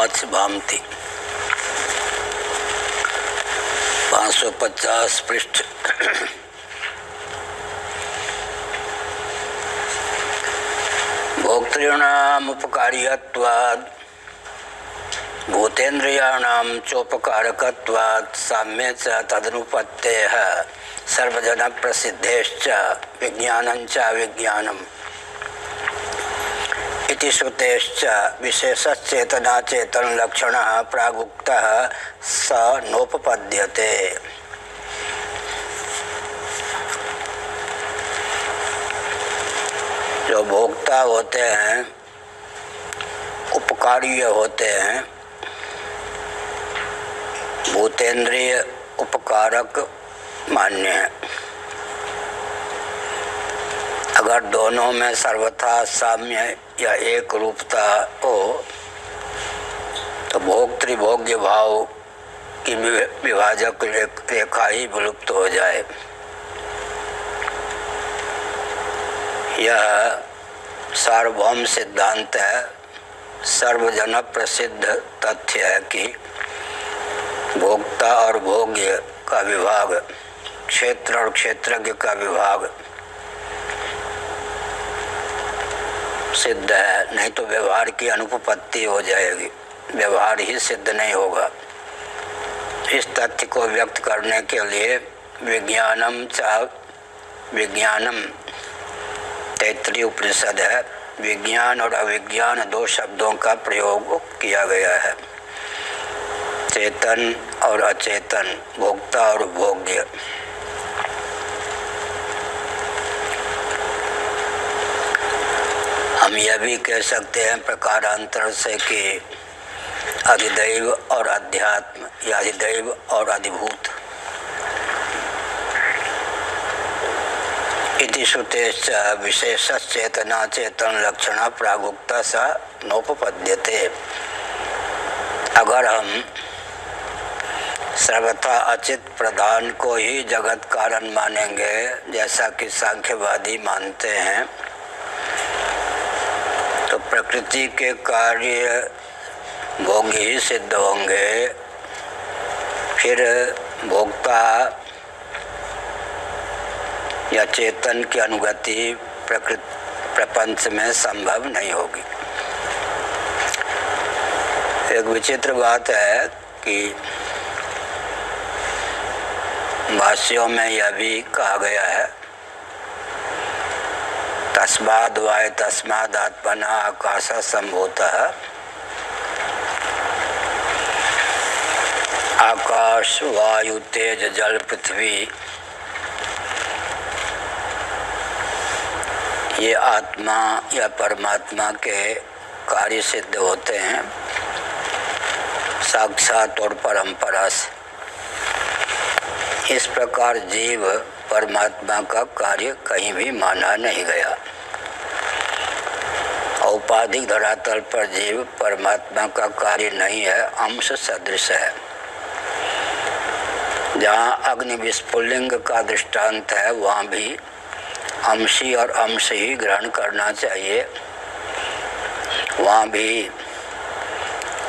Watch Bhamati 550 पृष्ठ। भोक्तॄणाम् उपकार्यत्वात् भूतेन्द्रियाणां चोपकारकत्वात् साम्ये च तदनुपत्तेः सर्वजन प्रसिद्धेश्च विज्ञानं च विज्ञानम् इति श्रुतेश्च विशेषश्चेतना चेतन लक्षणः प्रागुक्तः स नोपपद्यते। जो भोक्ता होते हैं, उपकार्य होते हैं, भूतेंद्रिय उपकारक मान्य है। अगर दोनों में सर्वथा साम्य या एक रूपता हो तो भोक्तृभोग्य भाव की विभाजक रेखा ही विलुप्त हो जाए। यह सार्वभौम सिद्धांत है। सर्वजन प्रसिद्ध तथ्य है कि भोक्ता और भोग्य का विभाग, क्षेत्र और क्षेत्रज्ञ का विभाग सिद्ध है, नहीं तो व्यवहार की अनुपपत्ति हो जाएगी, व्यवहार ही सिद्ध नहीं होगा। इस तथ्य को व्यक्त करने के लिए विज्ञानम तैत्तरीय उपनिषद है, विज्ञान और अविज्ञान दो शब्दों का प्रयोग किया गया है। चेतन और अचेतन, भोक्ता और भोग्य। हम यह भी कह सकते हैं प्रकारांतर से कि अधिदैव और अध्यात्म या अधिदैव और अधिभूत। इति श्रुतेश्च विशेषश्चेतना चेतन लक्षण प्रागुक्ता स नोपपद्यते। अगर हम सर्वथा अचित प्रधान को ही जगत कारण मानेंगे, जैसा कि सांख्यवादी मानते हैं, तो प्रकृति के कार्य भोग्य ही सिद्ध होंगे। फिर भोक्ता या चेतन की अनुगति प्रपंच में संभव नहीं होगी। एक विचित्र बात है कि भाष्यों में यह भी कहा गया है, तस्माद् वाय तस्माद् आत्मना आकाश संभूतः। आकाश, वायु, तेज, जल, पृथ्वी ये आत्मा या परमात्मा के कार्य सिद्ध होते हैं, साक्षात और परंपरा से। इस प्रकार जीव परमात्मा का कार्य कहीं भी माना नहीं गया। औपाधिक धरातल पर जीव परमात्मा का कार्य नहीं है, अंश सदृश है। जहाँ अग्नि विस्फुलिंग का दृष्टांत है, वहाँ भी अंशी और अंश ही ग्रहण करना चाहिए। वहाँ भी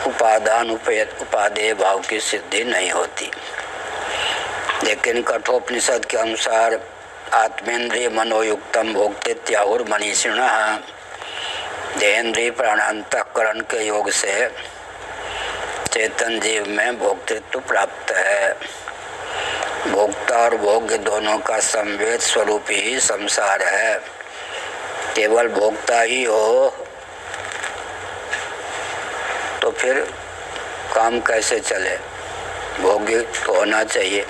उपादान उपादेय भाव की सिद्धि नहीं होती। लेकिन कठोपनिषद के अनुसार आत्मेन्द्रिय मनोयुक्तम भोक्तेत्याहुर मनीषिणः, देहेंद्रिय प्राणांतःकरण के योग से चेतन जीव में भोक्तृत्व प्राप्त है। भोक्ता और भोग्य दोनों का संवेद स्वरूप ही संसार है। केवल भोक्ता ही हो तो फिर काम कैसे चले? भोग्य तो होना चाहिए,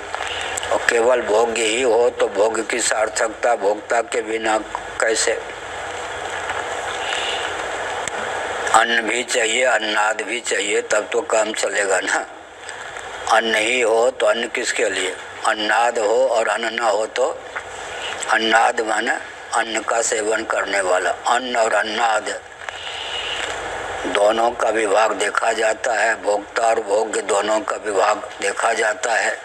और केवल भोग्य ही हो तो भोग्य की सार्थकता भोक्ता के बिना कैसे? अन्न भी चाहिए, अन्नाद भी चाहिए, तब तो काम चलेगा ना। अन्न ही हो तो अन्न किसके लिए? अन्नाद हो और अन्न न हो तो अन्नाद माने अन्न का सेवन करने वाला। अन्न और अन्नाद दोनों का विभाग देखा जाता है, भोक्ता और भोग्य दोनों का विभाग देखा जाता है,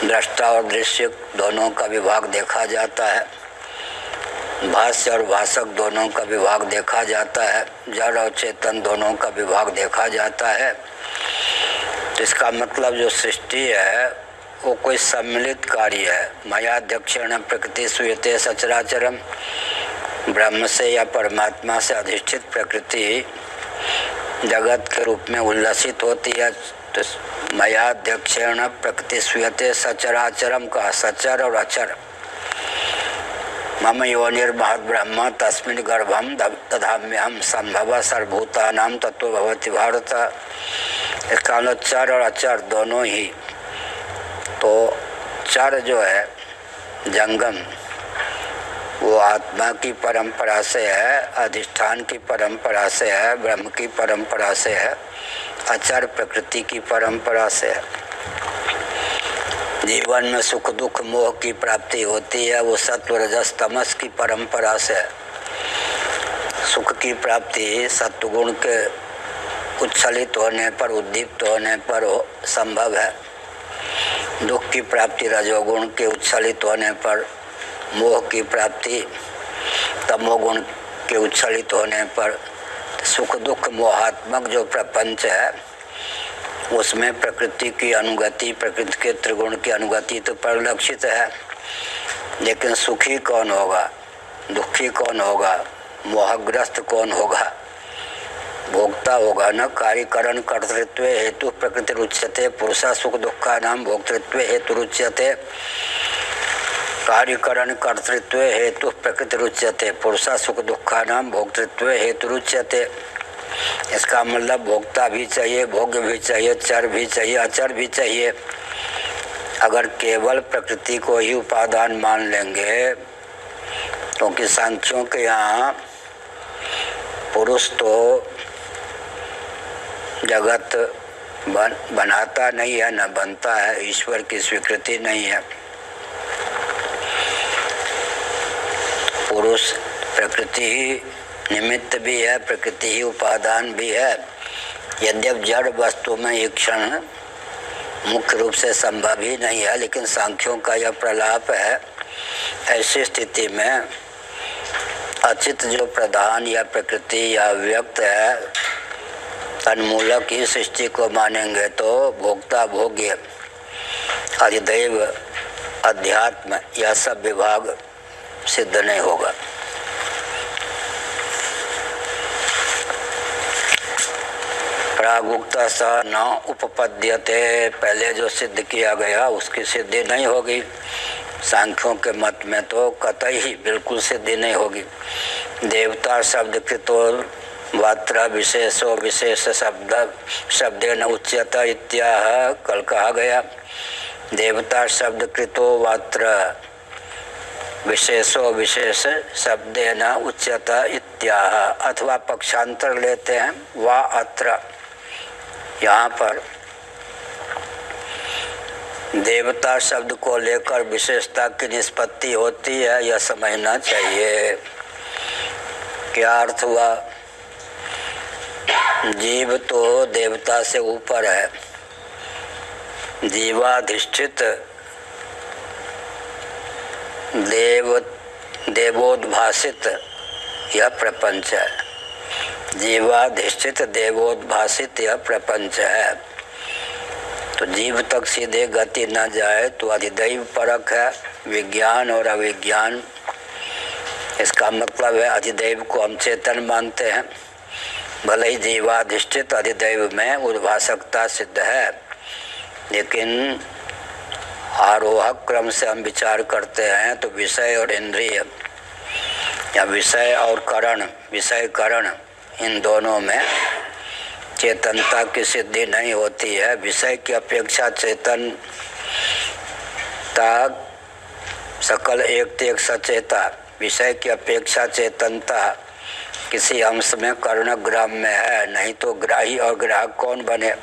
दृष्टा और दृश्य दोनों का विभाग देखा जाता है। भाष्य और भाषक दोनों का विभाग देखा जाता है, जड़ और चेतन दोनों का विभाग देखा जाता है। इसका मतलब जो सृष्टि है वो कोई सम्मिलित कार्य है। मयाध्यक्षेण प्रकृति सूयते सचराचरम, ब्रह्म से या परमात्मा से अधिष्ठित प्रकृति जगत के रूप में उल्लसित होती है। तो मयाध्यक्षेण प्रकृति सूयते सचराचरम का सचर और अचर। मम योनिर्महद् ब्रह्म तस्मिन् गर्भम दधाम्यहम संभव सर्वभूतानां तत्व भवति भारत। इसका मतलब चर और अचर दोनों ही। तो चर जो है जंगम वो आत्मा की परंपरा से है, अधिष्ठान की परंपरा से है, ब्रह्म की परंपरा से है, अचर प्रकृति की परंपरा से है। जीवन में सुख दुख मोह की प्राप्ति होती है, वो सत्व रजस तमस की परंपरा से है। सुख की प्राप्ति सत्वगुण के उच्छलित होने पर, उद्दीप्त होने पर संभव है। दुख की प्राप्ति रजोगुण के उच्छलित होने पर, मोह की प्राप्ति तमोगुण के उच्छलित होने पर। सुख दुख मोहात्मक जो प्रपंच है उसमें प्रकृति की अनुगति, प्रकृति के त्रिगुण की अनुगति तो परिलक्षित है। लेकिन सुखी कौन होगा, दुखी कौन होगा, मोहग्रस्त कौन होगा? भोक्ता होगा न। कार्यकरण कर्तृत्व हेतु प्रकृति रुच्यते, पुरुषा सुख दुखा नाम भोक्तृत्व हेतु रुच्यते। कार्यकरण कर्तृत्व हेतु प्रकृति रुच्यते, पुरुषा सुख दुखा नाम भोक्तृत्व हेतु रुच्यते। इसका मतलब भोक्ता भी चाहिए, भोग्य भी चाहिए, चर भी चाहिए, अचर भी चाहिए। अगर केवल प्रकृति को ही उपादान मान लेंगे, क्योंकि सांख्यों के यहाँ पुरुष तो जगत बनाता नहीं है न बनता है, ईश्वर की स्वीकृति नहीं है। पुरुष प्रकृति ही निमित्त भी है, प्रकृति ही उपादान भी है। यद्यप जड़ वस्तु में एक क्षण मुख्य रूप से संभव ही नहीं है, लेकिन सांख्यों का यह प्रलाप है। ऐसी स्थिति में अचित जो प्रधान या प्रकृति या व्यक्त है, तन्मूलक ही सृष्टि को मानेंगे तो भोक्ता भोग्य अधिदैव अध्यात्म यह सब विभाग सिद्ध नहीं होगा। प्रागुक्त स न उपपद्यते, पहले जो सिद्ध किया गया उसकी सिद्धि नहीं होगी। सांख्यों के मत में तो कतई ही बिल्कुल सिद्धि नहीं होगी। देवता शब्द कृतो वात्र विशेषो विशेष शब्देन उच्यते इत्याह कल कहा गया। देवता शब्द कृतो वात्र विशेषो विशेष शब्देन उच्यते इत्याह, अथवा पक्षांतर लेते हैं वा अत्र। यहाँ पर देवता शब्द को लेकर विशेषता की निष्पत्ति होती है, यह समझना चाहिए। क्या अर्थ हुआ? जीव तो देवता से ऊपर है, जीवाधिष्ठित देवोद्भासित यह प्रपंच है। जीवाधिष्ठित देवोद्भासित यह प्रपंच है। तो जीव तक सीधे गति न जाए तो अधिदैव परक है, विज्ञान और अविज्ञान। इसका मतलब है अधिदैव को हम चेतन मानते हैं, भले ही जीवाधिष्ठित अधिदैव में उद्भासकता सिद्ध है, लेकिन आरोहक क्रम से हम विचार करते हैं तो विषय और इंद्रिय या विषय और करण, विषय करण इन दोनों में चेतनता की सिद्धि नहीं होती है। विषय की अपेक्षा चेतनता सकल एक एक सचेता, विषय की अपेक्षा चेतनता किसी अंश में कर्णग्राम में है, नहीं तो ग्राही और ग्राहक कौन बने?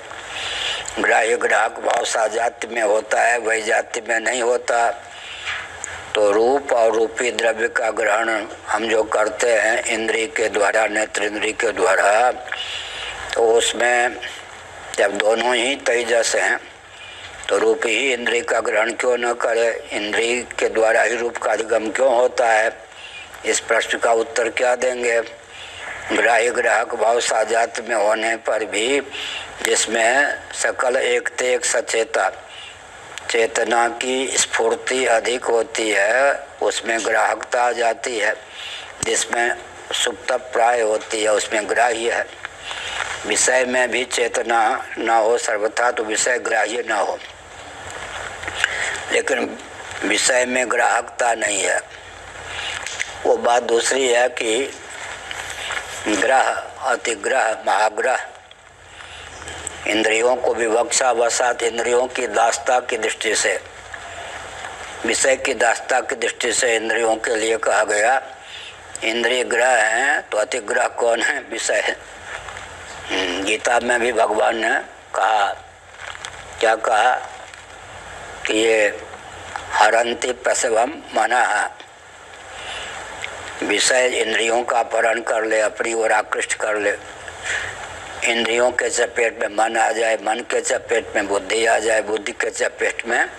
ग्राह्य ग्राहक भाव साजात्य में होता है, वही जाति में नहीं होता। तो रूप और रूपी द्रव्य का ग्रहण हम जो करते हैं इंद्रिय के द्वारा, नेत्र इंद्रिय के द्वारा, तो उसमें जब दोनों ही तेजस हैं तो रूप ही इंद्रिय का ग्रहण क्यों न करे? इंद्रिय के द्वारा ही रूप का अधिगम क्यों होता है? इस प्रश्न का उत्तर क्या देंगे? ग्राही ग्राहक भाव साजात में होने पर भी, जिसमें सकल एकते एक सचेता चेतना की स्फूर्ति अधिक होती है, उसमें ग्राहकता आ जाती है। जिसमें सुप्त प्राय होती है, उसमें ग्राह्य है। विषय में भी चेतना न हो सर्वथा तो विषय ग्राह्य न हो, लेकिन विषय में ग्राहकता नहीं है। वो बात दूसरी है कि ग्रह, अतिग्रह, महाग्रह, इंद्रियों को विवक्षा वसात इंद्रियों की दास्ता की दृष्टि से, विषय की दास्ता की दृष्टि से इंद्रियों के लिए कहा गया। इंद्रिय ग्रह हैं तो अतिग्रह कौन है? विषय है। गीता में भी भगवान ने कहा, क्या कहा कि ये हरंति प्रसवम मनः, विषय इंद्रियों का अपहरण कर ले, अपनी ओर आकृष्ट कर ले। इंद्रियों के चपेट में मन आ जाए, मन के चपेट में बुद्धि आ जाए, बुद्धि के चपेट में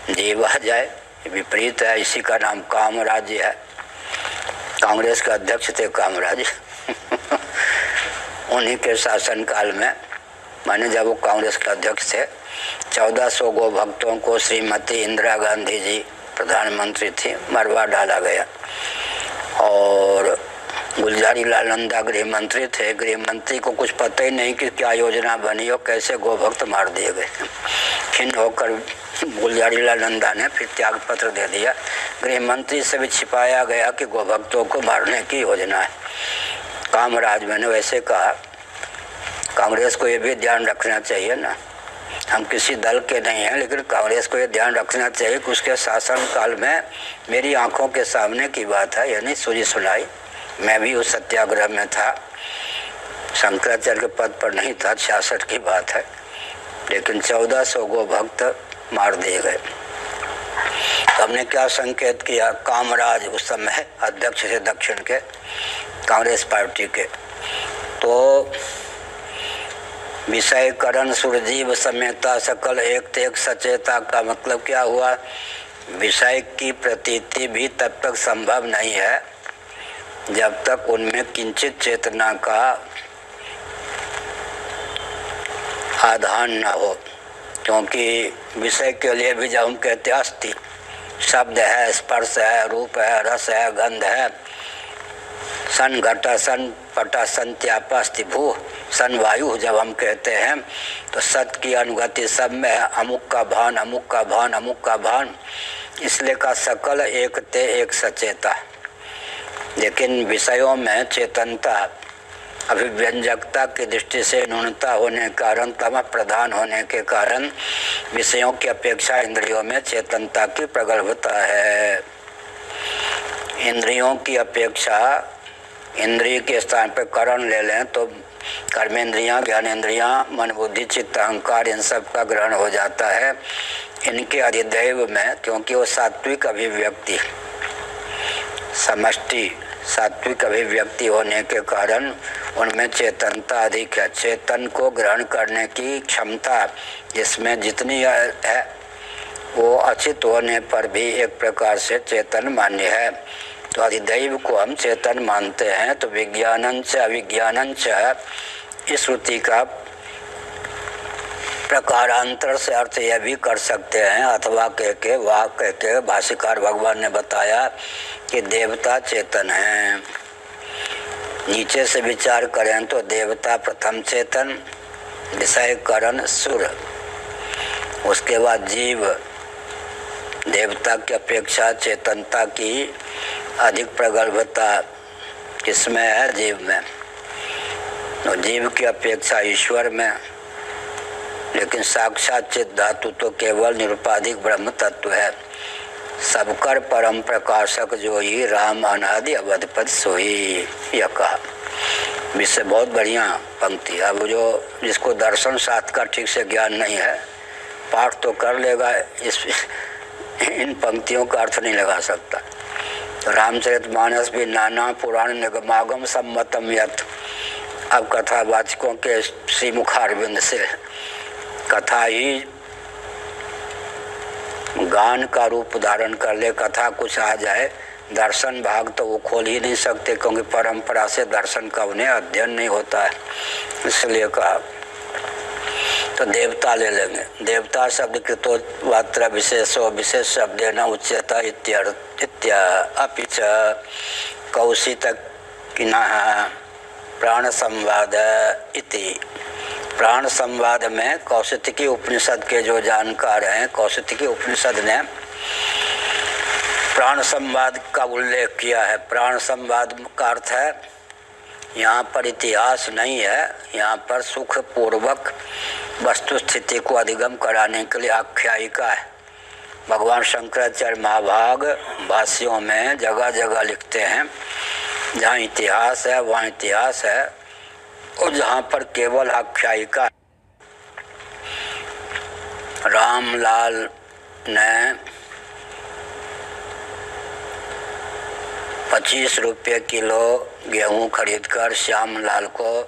जीव आ जाए। विपरीत है। इसी का नाम काम राज्य है। कांग्रेस के अध्यक्ष थे कामराज उन्हीं के शासनकाल में, माने जब वो कांग्रेस के अध्यक्ष थे, 1400 गो भक्तों को श्रीमती इंदिरा गांधी जी प्रधानमंत्री थी, मरवा डाला गया। और गुलजारी लाल नंदा गृह मंत्री थे। गृह मंत्री को कुछ पता ही नहीं कि क्या योजना बनी और कैसे गोभक्त मार दिए गए। खिन्न होकर गुलजारी लाल नंदा ने फिर त्याग पत्र दे दिया। गृह मंत्री से भी छिपाया गया कि गोभक्तों को मारने की योजना है। कामराज मैंने वैसे कहा, कांग्रेस को ये भी ध्यान रखना चाहिए ना, हम किसी दल के नहीं हैं, लेकिन कांग्रेस को ये ध्यान रखना चाहिए कि उसके शासन काल में मेरी आंखों के सामने की बात है, यानी सुनी सुनाई। मैं भी उस सत्याग्रह में था, शंकराचार्य के पद पर नहीं था, 66 की बात है, लेकिन 1400 गो भक्त मार दिए गए। तो हमने क्या संकेत किया? कामराज उस समय अध्यक्ष थे दक्षिण के कांग्रेस पार्टी के। तो विषयकरण सुरजीव समेता सकल एक एक सचेता का मतलब क्या हुआ? विषय की प्रतीति भी तब तक संभव नहीं है जब तक उनमें किंचित चेतना का आधान न हो। क्योंकि विषय के लिए भी जब हम कहते अस्ति, शब्द है, स्पर्श है, रूप है, रस है, गंध है, सन घटा सन पटा सन त्यापा अस्ति भू सन वायु, जब हम कहते हैं तो सत की अनुगति सब में है। अमुक का भान, अमुक का भान, अमुक का भान, इसलिए का सकल एकते एक सचेता। लेकिन विषयों में चेतनता, अभिव्यंजकता की दृष्टि से न्यूनता होने के कारण, तम प्रधान होने के कारण विषयों की अपेक्षा इंद्रियों में चेतनता की प्रगल्भता है। इंद्रियों की अपेक्षा, इंद्रिय के स्थान पर करण ले लें तो कर्मेंद्रियां, ज्ञानेंद्रियां, मन बुद्धि चित्त अहंकार, इन सब का ग्रहण हो जाता है इनके अधिदैव में, क्योंकि वो सात्विक अभिव्यक्ति, समष्टि सात्विक अभिव्यक्ति होने के कारण उनमें चेतनता अधिक है। चेतन को ग्रहण करने की क्षमता जिसमें जितनी है वो अचित होने पर भी एक प्रकार से चेतन मान्य है। तो अधिदैव को हम चेतन मानते हैं। तो विज्ञानंच अविज्ञानंच, इस श्रुति का प्रकारांतर से अर्थ यह भी कर सकते हैं, अथवा कह के वाह कह के भाष्यकार भगवान ने बताया कि देवता चेतन है। नीचे से विचार करें तो देवता प्रथम चेतन, विषय करण सुर, उसके बाद जीव। देवता की अपेक्षा चेतनता की अधिक प्रगल्भता किसमें है? जीव में। तो जीव की अपेक्षा ईश्वर में। लेकिन साक्षात चित धातु तो केवल निरुपाधिक ब्रह्म तत्व है। सबकर परम प्रकाशक जो ही राम अनादि अवधपद सोई, यह कहा। इससे बहुत बढ़िया पंक्ति। अब जो जिसको दर्शन शास्त्र का ठीक से ज्ञान नहीं है, पाठ तो कर लेगा, इन पंक्तियों का अर्थ नहीं लगा सकता। रामचरितमानस भी नाना पुराण निगमागम सम्मतम यत्। अब कथावाचकों के श्रीमुखारविंद से कथा ही गान का रूप धारण कर ले, कथा कुछ आ जाए दर्शन भाग तो वो खोल ही नहीं सकते, क्योंकि परंपरा से दर्शन का उन्हें अध्ययन नहीं होता है, इसलिए कहा। तो देवता ले लेंगे। देवता शब्द कृतो वात्र विशेषो विशेष शब्द न उच्यता इत्या अपि च कौशितकिनः प्राण संवाद इति। प्राण संवाद में कौशितकी उपनिषद के जो जानकार हैं, कौशितकी उपनिषद ने प्राण संवाद का उल्लेख किया है। प्राण संवाद का अर्थ है यहाँ पर इतिहास नहीं है, यहाँ पर सुख पूर्वक वस्तु स्थिति को अधिगम कराने के लिए आख्यायिका है। भगवान शंकराचार्य महाभाग भाष्यों में जगह जगह लिखते हैं जहाँ इतिहास है वहाँ इतिहास है, और जहाँ पर केवल आख्यायिका है। रामलाल ने 25 रुपये किलो गेहूँ खरीदकर श्यामलाल को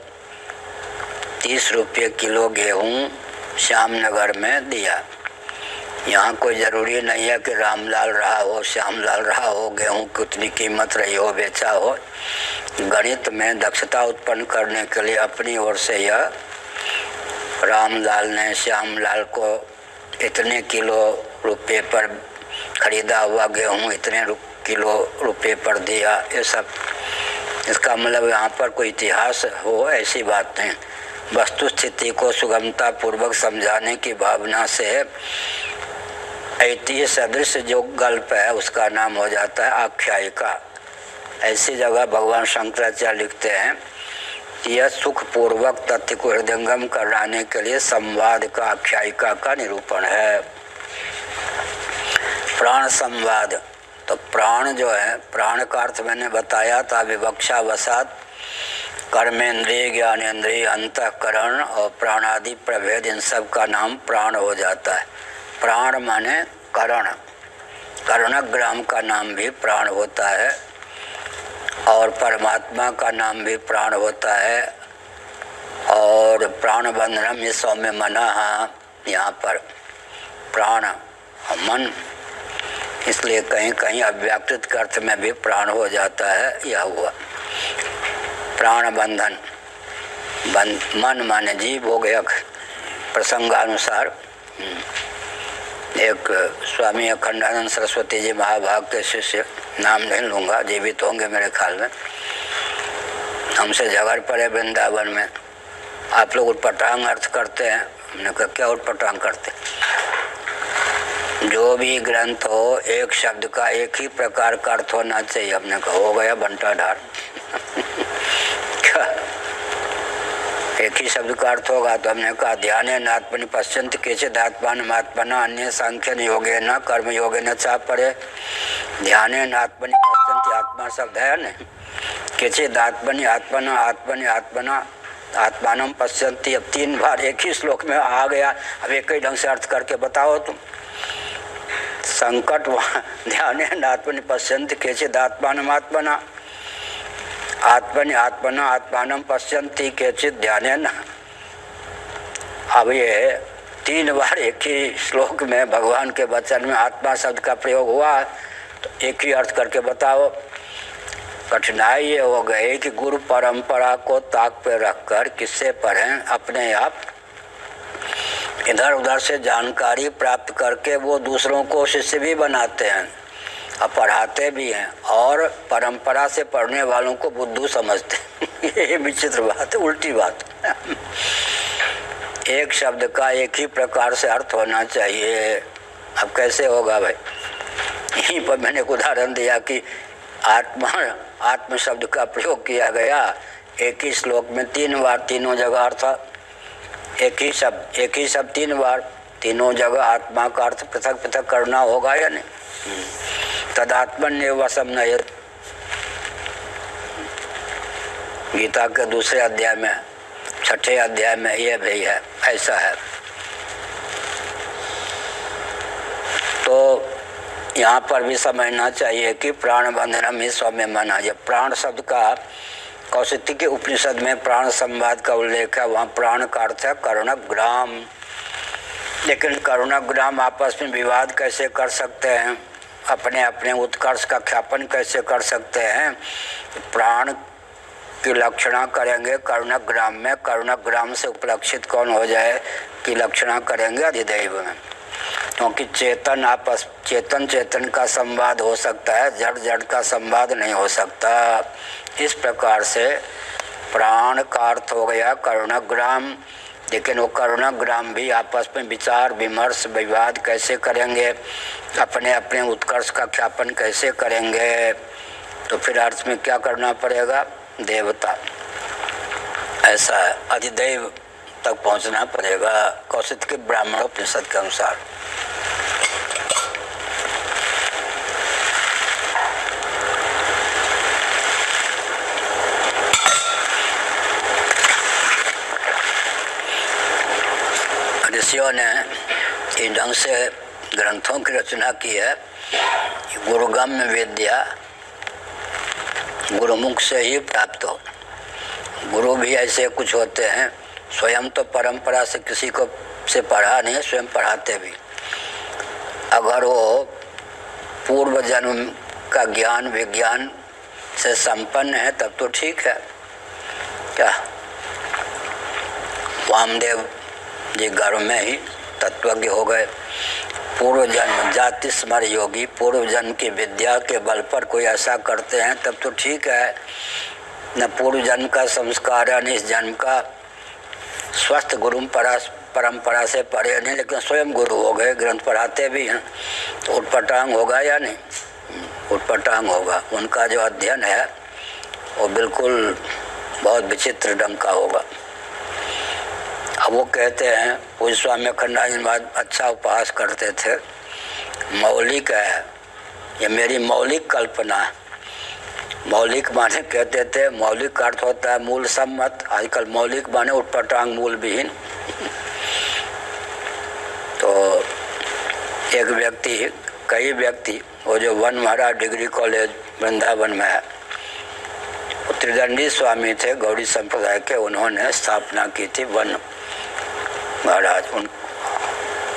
30 रुपये किलो गेहूँ श्यामनगर में दिया। यहाँ कोई ज़रूरी नहीं है कि रामलाल रहा हो, श्यामलाल रहा हो, गेहूँ की उतनी कीमत रही हो, बेचा हो। गणित में दक्षता उत्पन्न करने के लिए अपनी ओर से यह रामलाल ने श्यामलाल को इतने किलो रुपये पर खरीदा हुआ गेहूँ इतने किलो रुपये पर दिया, ये सब। इसका मतलब यहाँ पर कोई इतिहास हो ऐसी बात नहीं। वस्तु स्थिति को सुगमता पूर्वक समझाने की भावना से ऐतिह्य सदृश जो गल्प है उसका नाम हो जाता है आख्यायिका। ऐसी जगह भगवान शंकराचार्य लिखते हैं कि यह सुख पूर्वक तथ्य को हृदयंगम कराने के लिए संवाद का आख्यायिका का निरूपण है। प्राण संवाद, तो प्राण जो है, प्राण का अर्थ मैंने बताया था विवक्षा वसात कर्मेंद्रिय ज्ञानेंद्रिय अंतःकरण और प्राणादि प्रभेद, इन सब का नाम प्राण हो जाता है। प्राण माने करण, कर्णग्राम का नाम भी प्राण होता है, और परमात्मा का नाम भी प्राण होता है। और प्राण बंधनम ये सौम्य मना, यहाँ पर प्राण मन, इसलिए कहीं कहीं अव्याकृत अर्थ में भी प्राण हो जाता है। यह हुआ प्राण बंधन। मन माने जीव हो गया प्रसंगानुसार। एक स्वामी अखंडानंद सरस्वती जी महाभाग के शिष्य, नाम नहीं लूँगा, जीवित होंगे मेरे ख्याल में, हमसे झगड़ पड़े वृंदावन में। आप लोग उटपटांग अर्थ करते हैं। हमने कहा क्या उटपटांग करते? जो भी ग्रंथ हो एक शब्द का एक ही प्रकार का अर्थ होना चाहिए। हमने कहा हो गया बंटाढार। क्या एक ही शब्द का अर्थ होगा? तो हमने कहा ध्याने नात्मनि पश्यन्ति केचित् आत्मानमात्मना अन्ये सांख्यन योगेन कर्म योगेन चा परे। ध्याने नात्मनि पश्यन्ति, आत्मा शब्द है न, केचित् आत्मनि आत्मना आत्मनि आत्मना आत्मानम पश्यन्ति। अब 3 बार एक ही श्लोक में आ गया। अब एक ही ढंग से अर्थ करके बताओ तुम। संकट वहाँ ध्याने नात्मनि पश्यन्ति केचित् आत्मानमात्मना आत्मनि आत्मना आत्मानम पश्यन्ति केचित् ध्यानेन। अब ये 3 बार एक ही श्लोक में भगवान के वचन में आत्मा शब्द का प्रयोग हुआ, तो एक ही अर्थ करके बताओ। कठिनाई ये हो गई कि गुरु परंपरा को ताक पे रखकर किससे पढ़ें, अपने आप इधर उधर से जानकारी प्राप्त करके वो दूसरों को शिष्य भी बनाते हैं और पढ़ाते भी हैं, और परंपरा से पढ़ने वालों को बुद्धू समझते हैं। ये विचित्र बात है, उल्टी बात। एक शब्द का एक ही प्रकार से अर्थ होना चाहिए। अब कैसे होगा भाई? यहीं पर मैंने एक उदाहरण दिया कि आत्म शब्द का प्रयोग किया गया एक ही श्लोक में 3 बार, तीनों जगह अर्थ एक ही शब्द 3 बार, तीनों जगह आत्मा का अर्थ पृथक पृथक करना होगा या नहीं? तदात्मन्येव वशम नयेत, गीता के दूसरे अध्याय में, 6ठे अध्याय में यह भी है, ऐसा है। तो यहाँ पर भी समझना चाहिए कि प्राण बंधनम ही सौम्य मना। ये प्राण शब्द का कौशिकी के उपनिषद में प्राण संवाद का उल्लेख है। वहाँ प्राण का अर्थ है करुणग्राम। लेकिन करुणग्राम आपस में विवाद कैसे कर सकते हैं? अपने अपने उत्कर्ष का ख्यापन कैसे कर सकते हैं? प्राण की लक्षणा करेंगे करुणग्राम में, करुणग्राम से उपलक्षित कौन हो जाए कि लक्षणा करेंगे अधिदैव में, क्योंकि चेतन चेतन का संवाद हो सकता है, जड़ जड़ का संवाद नहीं हो सकता। इस प्रकार से प्राण का अर्थ हो गया करुणग्राम, लेकिन वो करुणग्राम भी आपस में विचार विमर्श विवाद कैसे करेंगे, अपने अपने उत्कर्ष का ख्यापन कैसे करेंगे? तो फिर अर्थ में क्या करना पड़ेगा? देवता, ऐसा अधिदैव तक पहुंचना पड़ेगा कौशिक के ब्राह्मणोपनिषद के अनुसार। ऋषियों ने इस ढंग से ग्रंथों की रचना की है। गुरुगम्य विद्या गुरुमुख से ही प्राप्त हो। गुरु भी ऐसे कुछ होते हैं, स्वयं तो परंपरा से किसी को से पढ़ा नहीं, स्वयं पढ़ाते भी। अगर वो पूर्व जन्म का ज्ञान विज्ञान से संपन्न है तब तो ठीक है। क्या वामदेव जी गर्भ में ही तत्वज्ञ हो गए। पूर्व जन्म जाति स्मर योगी, पूर्व जन्म की विद्या के बल पर कोई ऐसा करते हैं तब तो ठीक है। न पूर्व जन्म का संस्कार है, न इस जन्म का स्वस्थ गुरु परंपरा से पढ़े नहीं, लेकिन स्वयं गुरु हो गए, ग्रंथ पढ़ाते भी हैं, तो उटपटांग होगा या नहीं? उटपटांग होगा। उनका जो अध्ययन है वो बिल्कुल बहुत विचित्र ढंग का होगा। अब वो कहते हैं, पूज्य स्वामी अखंडानंद जी महाराज अच्छा उपहास करते थे, मौलिक है ये मेरी मौलिक कल्पना है। मौलिक माने कहते थे, मौलिक का अर्थ होता है मूल सम्मत, आजकल मौलिक माने उटपटांग मूल विहीन। तो एक व्यक्ति, कई व्यक्ति, वो जो वन महाराज डिग्री कॉलेज वृंदावन में है, त्रिदंडी स्वामी थे गौड़ी संप्रदाय के, उन्होंने स्थापना की थी वन महाराज।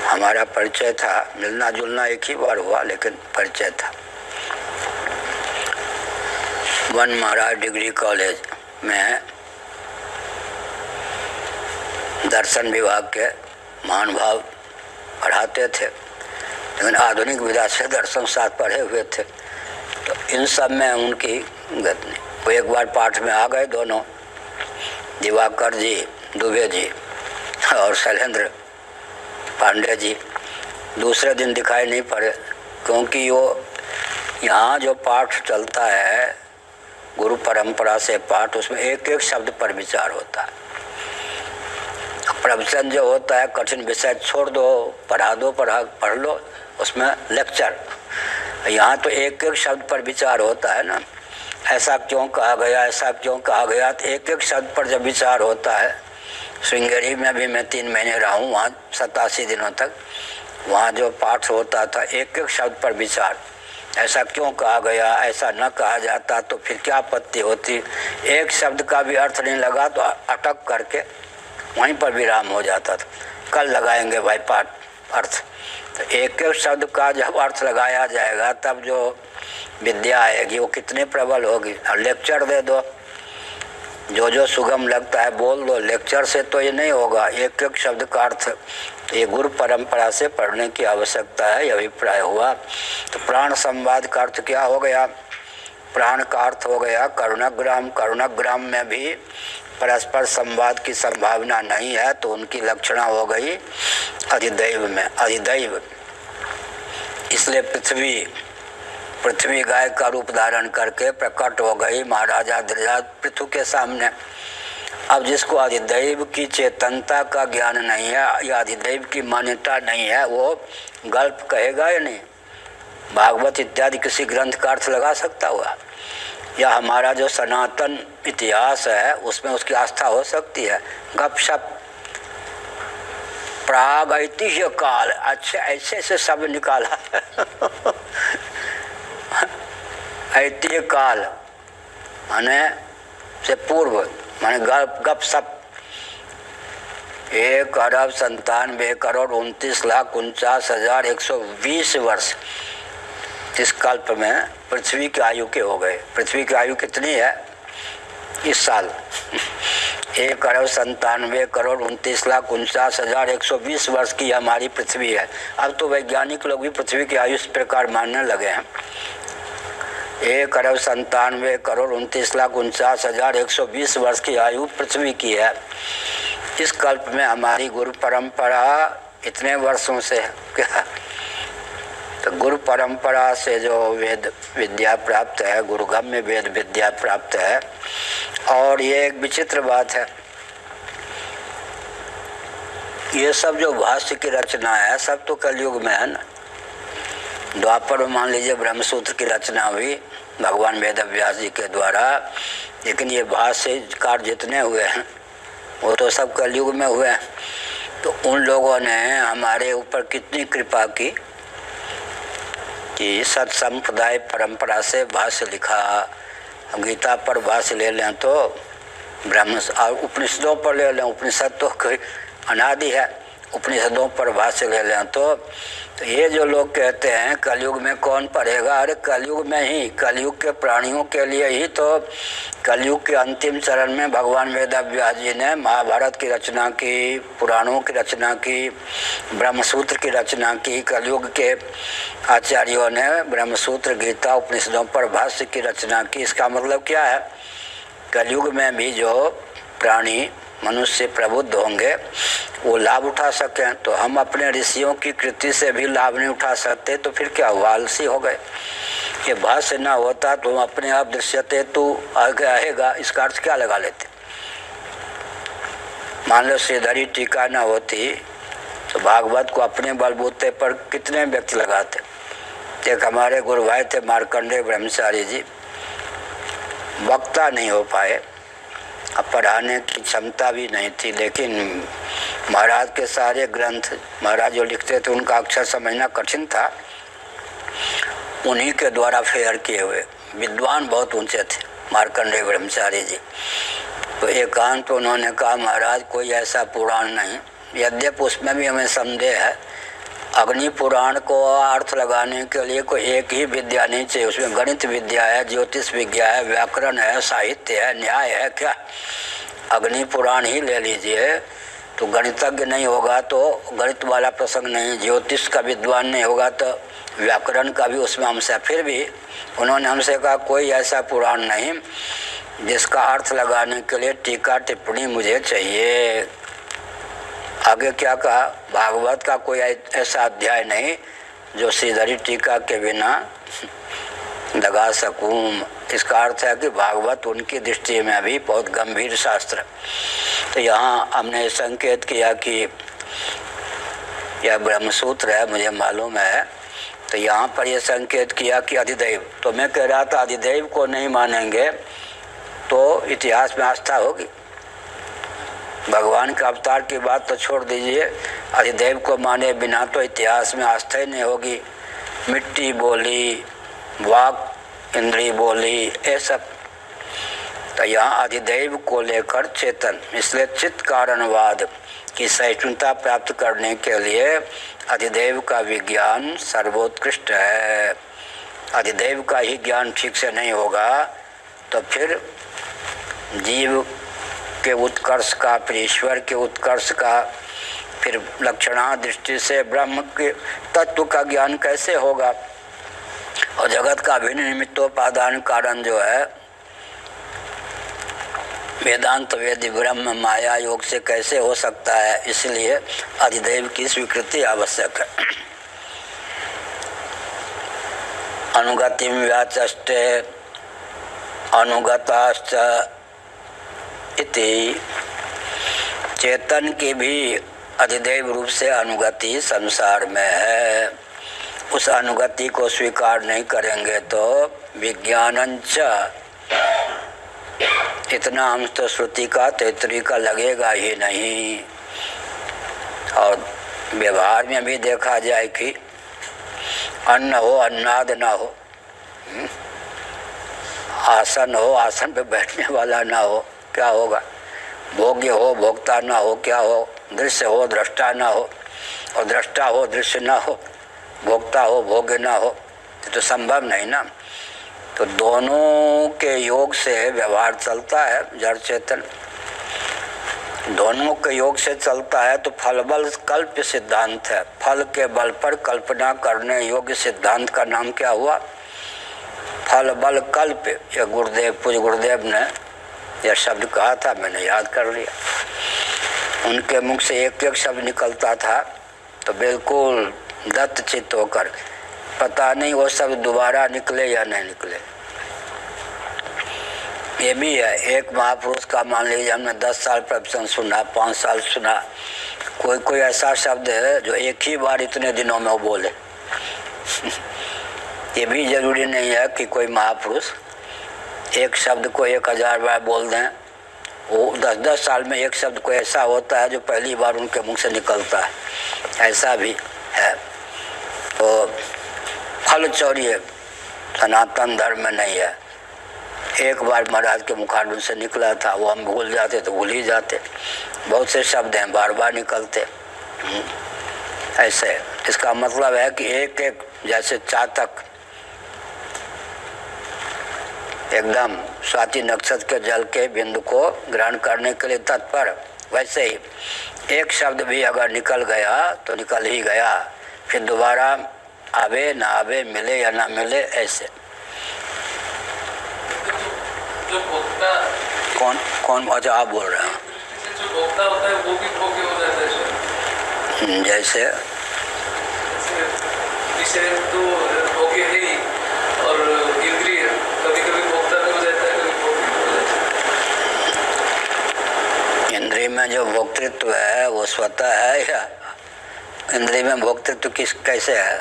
हमारा परिचय था, मिलना जुलना एक ही बार हुआ लेकिन परिचय था। वन महाराज डिग्री कॉलेज में दर्शन विभाग के महानुभाव पढ़ाते थे, लेकिन आधुनिक विधा से दर्शन साथ पढ़े हुए थे। तो इन सब में उनकी गत नहीं। वो एक बार पाठ में आ गए दोनों, दिवाकर जी दुबे जी और शैलेंद्र पांडे जी। दूसरे दिन दिखाई नहीं पड़े, क्योंकि वो यहाँ जो पाठ चलता है गुरु परंपरा से पाठ, उसमें एक एक शब्द पर विचार होता है। प्रवचन जो होता है कठिन विषय छोड़ दो, पढ़ा दो, पढ़ लो, उसमें लेक्चर। यहाँ तो एक एक शब्द पर विचार होता है ना, ऐसा क्यों कहा गया, ऐसा क्यों कहा गया, तो एक एक शब्द पर जब विचार होता है। श्रृंगेरी में भी मैं 3 महीने रहा हूँ, वहाँ 87 दिनों तक वहाँ जो पाठ होता था एक एक शब्द पर विचार, ऐसा क्यों कहा गया, ऐसा न कहा जाता तो फिर क्या आपत्ति होती। एक शब्द का भी अर्थ नहीं लगा तो अटक करके वहीं पर विराम हो जाता था। कल लगाएंगे भाई पाठ अर्थ। तो एक एक शब्द का जब अर्थ लगाया जाएगा तब जो विद्या आएगी वो कितनी प्रबल होगी। और लेक्चर दे दो, जो सुगम लगता है बोल दो, लेक्चर से तो ये नहीं होगा। एक एक शब्द का अर्थ ये गुरु परंपरा से पढ़ने की आवश्यकता है, यह अभिप्राय हुआ। तो प्राण संवाद का अर्थ क्या हो गया? प्राण का अर्थ हो गया करुणग्राम। करुणग्राम में भी परस्पर संवाद की संभावना नहीं है, तो उनकी लक्षणा हो गई अधिदैव में। अधिदैव इसलिए पृथ्वी गाय का रूप धारण करके प्रकट हो गई महाराजा धीरज पृथु के सामने। अब जिसको अधिदैव की चेतनता का ज्ञान नहीं है या अधिदैव की मान्यता नहीं है, वो गल्प कहेगा या नहीं? भागवत इत्यादि किसी ग्रंथ का अर्थ लगा सकता हुआ? या हमारा जो सनातन इतिहास है उसमें उसकी आस्था हो सकती है? गपशप प्राग ऐतिह्य काल, अच्छा ऐसे ऐसे शब्द निकाला ऐतिह्य काल माने से पूर्व, माने गपशप 1,97,29,49,120 वर्ष इस कल्प में पृथ्वी की आयु के हो गए। पृथ्वी की आयु कितनी है इस साल? 1,97,29,49,120 वर्ष की हमारी पृथ्वी है। अब तो वैज्ञानिक लोग भी पृथ्वी की आयु इस प्रकार मानने लगे हैं। 1,97,29,49,120 वर्ष की आयु पृथ्वी की है। इस कल्प में हमारी गुरु परंपरा इतने वर्षों से क्या, तो गुरु परंपरा से जो वेद विद्या प्राप्त है, गुरुगम्य वेद विद्या प्राप्त है। और ये एक विचित्र बात है, ये सब जो भाष्य की रचना है सब तो कलयुग में है ना। द्वापर में मान लीजिए ब्रह्मसूत्र की रचना हुई भगवान वेद व्यास जी के द्वारा, लेकिन ये भाष्यकार जितने हुए हैं वो तो सब कलयुग में हुए हैं। तो उन लोगों ने हमारे ऊपर कितनी कृपा की कि सत्संप्रदाय परंपरा से भाष्य लिखा। गीता पर भाष्य ले लें तो ब्रह्म, और उपनिषदों पर ले लें, उपनिषद तो कोई अनादि है, उपनिषदों पर भाष्य ले लें तो ये जो लोग कहते हैं कलयुग में कौन पढ़ेगा, अरे कलयुग में ही, कलयुग के प्राणियों के लिए ही तो कलयुग के अंतिम चरण में भगवान वेदव्यास जी ने महाभारत की रचना की, पुराणों की रचना की, ब्रह्मसूत्र की रचना की। कलयुग के आचार्यों ने ब्रह्मसूत्र, गीता, उपनिषदों पर भाष्य की रचना की। इसका मतलब क्या है, कलयुग में भी जो प्राणी मनुष्य प्रबुद्ध होंगे वो लाभ उठा सकें। तो हम अपने ऋषियों की कृति से भी लाभ नहीं उठा सकते तो फिर क्या हुआ, आलसी हो गए। ये भाष्य ना होता तो हम अपने आप दृश्यते तू आगे आएगा, इसका अर्थ क्या लगा लेते। मान लो श्रीधरी टीका ना होती तो भागवत को अपने बलबूते पर कितने व्यक्ति लगाते। एक हमारे गुरु भाई थे मार्कंडेय ब्रह्मचारी जी, वक्ता नहीं हो पाए, अब पढ़ाने की क्षमता भी नहीं थी, लेकिन महाराज के सारे ग्रंथ महाराज जो लिखते थे उनका अक्षर समझना कठिन था, उन्हीं के द्वारा फेयर किए हुए। विद्वान बहुत ऊंचे थे मार्कंडेय ब्रह्मचारी जी। तो एकांत तो उन्होंने कहा महाराज कोई ऐसा पुराण नहीं, यद्यपि उसमें भी हमें संदेह है, अग्नि पुराण को अर्थ लगाने के लिए कोई एक ही विद्या नहीं चाहिए। उसमें गणित विद्या है, ज्योतिष विद्या है, व्याकरण है, साहित्य है, न्याय है। क्या अग्नि पुराण ही ले लीजिए तो गणितज्ञ नहीं होगा तो गणित वाला प्रसंग नहीं, ज्योतिष का विद्वान नहीं होगा तो व्याकरण का भी उसमें अंश है। फिर भी उन्होंने हमसे कहा कोई ऐसा पुराण नहीं जिसका अर्थ लगाने के लिए टीका टिप्पणी मुझे चाहिए। आगे क्या कहा, भागवत का कोई ऐसा अध्याय नहीं जो श्रीधरी टीका के बिना लगा सकूं। इसका अर्थ है कि भागवत उनकी दृष्टि में भी बहुत गंभीर शास्त्र। तो यहाँ हमने संकेत किया कि यह ब्रह्मसूत्र है, मुझे मालूम है, तो यहाँ पर यह संकेत किया कि अधिदैव। तो मैं कह रहा था अधिदैव को नहीं मानेंगे तो इतिहास में आस्था होगी। भगवान के अवतार की बात तो छोड़ दीजिए, अधिदैव को माने बिना तो इतिहास में आस्था ही नहीं होगी। मिट्टी बोली, वाक इंद्री बोली, ये सब। तो यहाँ अधिदैव को लेकर चेतन, इसलिए चित्त कारणवाद की सहिष्णुता प्राप्त करने के लिए अधिदैव का विज्ञान सर्वोत्कृष्ट है। अधिदैव का ही ज्ञान ठीक से नहीं होगा तो फिर जीव के उत्कर्ष का, फिर ईश्वर के उत्कर्ष का, फिर लक्षणा दृष्टि से ब्रह्म के तत्व का ज्ञान कैसे होगा। और जगत का भिन्न निमित्तोपादान कारण जो है वेदांत वेदी ब्रह्म माया योग से कैसे हो सकता है। इसलिए अधिदैव की स्वीकृति आवश्यक है। अनुगतिम व्याचष्टे अनुगताश्च इति, चेतन की भी अधिदैव रूप से अनुगति संसार में है। उस अनुगति को स्वीकार नहीं करेंगे तो विज्ञानंच, इतना अंश तो श्रुति का तैतरी का लगेगा ही नहीं। और व्यवहार में भी देखा जाए कि अन्न हो अन्नाद ना हो, आसन हो आसन पे बैठने वाला ना हो, क्या होगा। भोग्य हो भोक्ता ना हो, क्या हो। दृश्य हो दृष्टा ना हो, और दृष्टा हो दृश्य ना हो, भोक्ता हो भोग्य ना हो, तो संभव नहीं ना। तो दोनों के योग से व्यवहार चलता है, जड़ चेतन दोनों के योग से चलता है। तो फल बल कल्प सिद्धांत है, फल के बल पर कल्पना करने योग्य सिद्धांत का नाम क्या हुआ? फल बल कल्प। ये गुरुदेव, पूज्य गुरुदेव ने यह शब्द कहा था, मैंने याद कर लिया। उनके मुख से एक एक शब्द निकलता था तो बिल्कुल दत्त चित्त होकर, पता नहीं वो शब्द दोबारा निकले या नहीं निकले। ये भी है, एक महापुरुष का मान लीजिए हमने 10 साल प्रवचन सुना, 5 साल सुना, कोई ऐसा शब्द है जो एक ही बार इतने दिनों में वो बोले। ये भी जरूरी नहीं है कि कोई महापुरुष एक शब्द को 1000 बार बोल दें। वो 10-10 साल में एक शब्द को ऐसा होता है जो पहली बार उनके मुख से निकलता है, ऐसा भी है। तो फल चौर्य सनातन धर्म में नहीं है। एक बार महाराज के मुखारबिंद से निकला था, वो हम भूल जाते तो भूल ही जाते। बहुत से शब्द हैं बार बार निकलते ऐसे। इसका मतलब है कि एक एक, जैसे चातक एकदम स्वाति नक्षत्र के जल के बिंदु को ग्रहण करने के लिए तत्पर, वैसे ही एक शब्द भी अगर निकल गया तो निकल ही गया, फिर दोबारा आवे ना आवे, मिले या ना मिले, ऐसे। जो भोक्ता कौन अच्छा आप बोल रहे हैं? जो भोक्ता होता है वो भी भोग्य हो जाता है। जैसे विषय तो भोग्य है ही, और इंद्रिय कभी कभी भोक्ता भी हो जाता है, कभी भोग्य हो जाता है। इंद्रिय में जो भोक्तृत्व है वो स्वतः है या इंद्रिय में भोक्तृत्व कैसे है?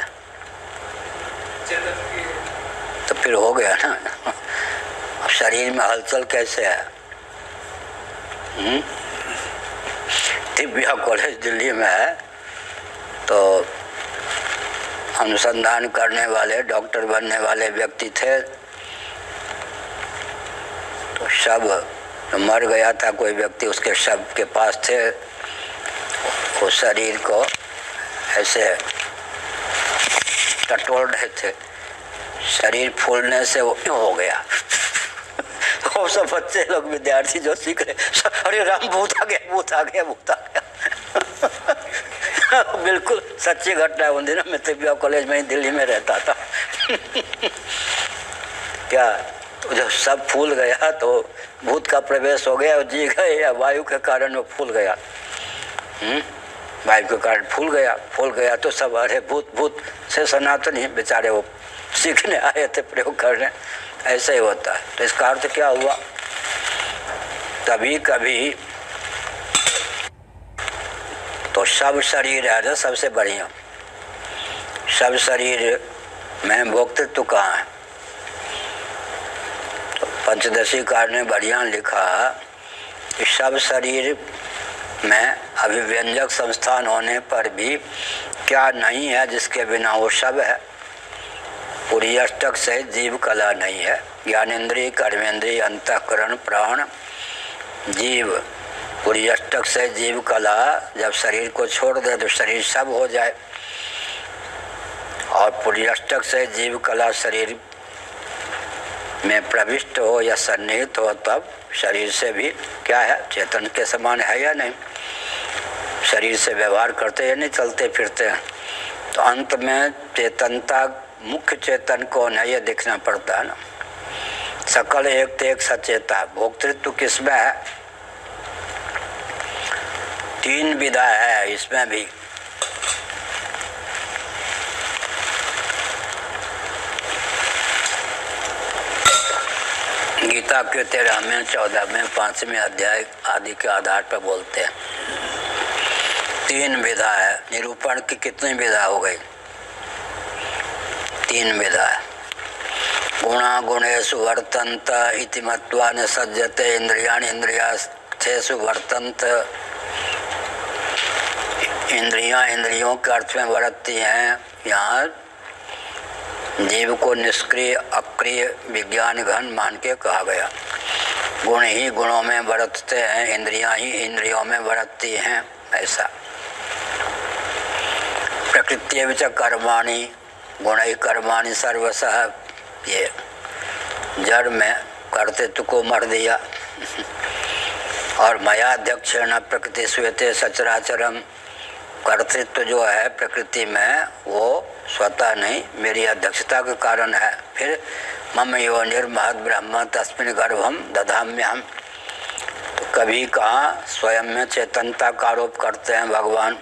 चेतन की। तो फिर हो गया ना। शरीर में हलचल कैसे है? दिव्या कॉलेज दिल्ली में है, तो अनुसंधान करने वाले, डॉक्टर बनने वाले व्यक्ति थे। तो शव मर गया था कोई व्यक्ति, उसके शव के पास थे। वो शरीर को ऐसे टटोल रहे थे, शरीर फूलने से वो क्यों हो गया। वो सब बच्चे लोग, विद्यार्थी जो सीख रहे, अरे राम भूत आ गया, भूत आ गया, भूत आ गया। बिल्कुल सच्ची घटना है। उन दिनों में दिव्या कॉलेज में ही दिल्ली में रहता था। क्या तो जब सब फूल गया तो भूत का प्रवेश हो गया, जी गए, या वायु के कारण वो फूल गया? वायु के कारण फूल गया तो सब अरे भूत भूत से सनातन ही बेचारे वो सीखने आए थे, प्रयोग करने। ऐसा ही होता है। तो इसका अर्थ क्या हुआ? कभी कभी तो सब शरीर है ना सबसे बढ़िया, सब शरीर में भोक्तृत्व कहाँ है? तो पंचदशी कार ने बढ़िया लिखा कि सब शरीर में अभिव्यंजक संस्थान होने पर भी क्या नहीं है जिसके बिना वो सब है? पूरी अष्टक से जीव कला नहीं है। ज्ञानेन्द्रिय, कर्मेंद्रिय, अंतःकरण, प्राण, जीव, पूरी अष्टक से जीव कला जब शरीर को छोड़ दे तो शरीर सब हो जाए, और पूरी अष्टक से जीव कला शरीर में प्रविष्ट हो या सन्निहित हो, तब शरीर से भी क्या है? चेतन के समान है या नहीं? शरीर से व्यवहार करते या नहीं, चलते फिरते हैं। तो अंत में चेतनता, मुख्य चेतन कौन है ये देखना पड़ता है ना। सकल एक सचेता। भोक्तृत्व किसमें है? 3 विधा है इसमें भी। गीता के 13वें, 14वें, 5वें अध्याय आदि के आधार पर बोलते हैं। 3 विधा है। निरूपण की कितनी विधा हो गई? 3 विधा है। गुणा गुणेषु वर्तन्त इति मत्वा न सज्जते, इंद्रियाणि इंद्रियार्थेषु वर्तन्त। इंद्रियां इंद्रियों के अर्थ में वर्तती हैं। यहाँ जीव को निष्क्रिय अक्रिय विज्ञान घन मान के कहा गया। गुण ही गुणों में वर्तते हैं, इंद्रियां ही इंद्रियों में वर्तती हैं, ऐसा। प्रकृति विच कर्माणि, गुणै कर्माणि सर्वशः, ये जड़ में कर्तृत्व को मर दिया। और मयाध्यक्षेण प्रकृति श्वेते सचराचरम, कर्तृत्व जो है प्रकृति में वो स्वतः नहीं, मेरी अध्यक्षता के कारण है। फिर मम योनिर्महद् ब्रह्म तस्मिन् गर्भम दधाम्यहम्, तो कभी कहाँ स्वयं में चेतनता का आरोप करते हैं भगवान,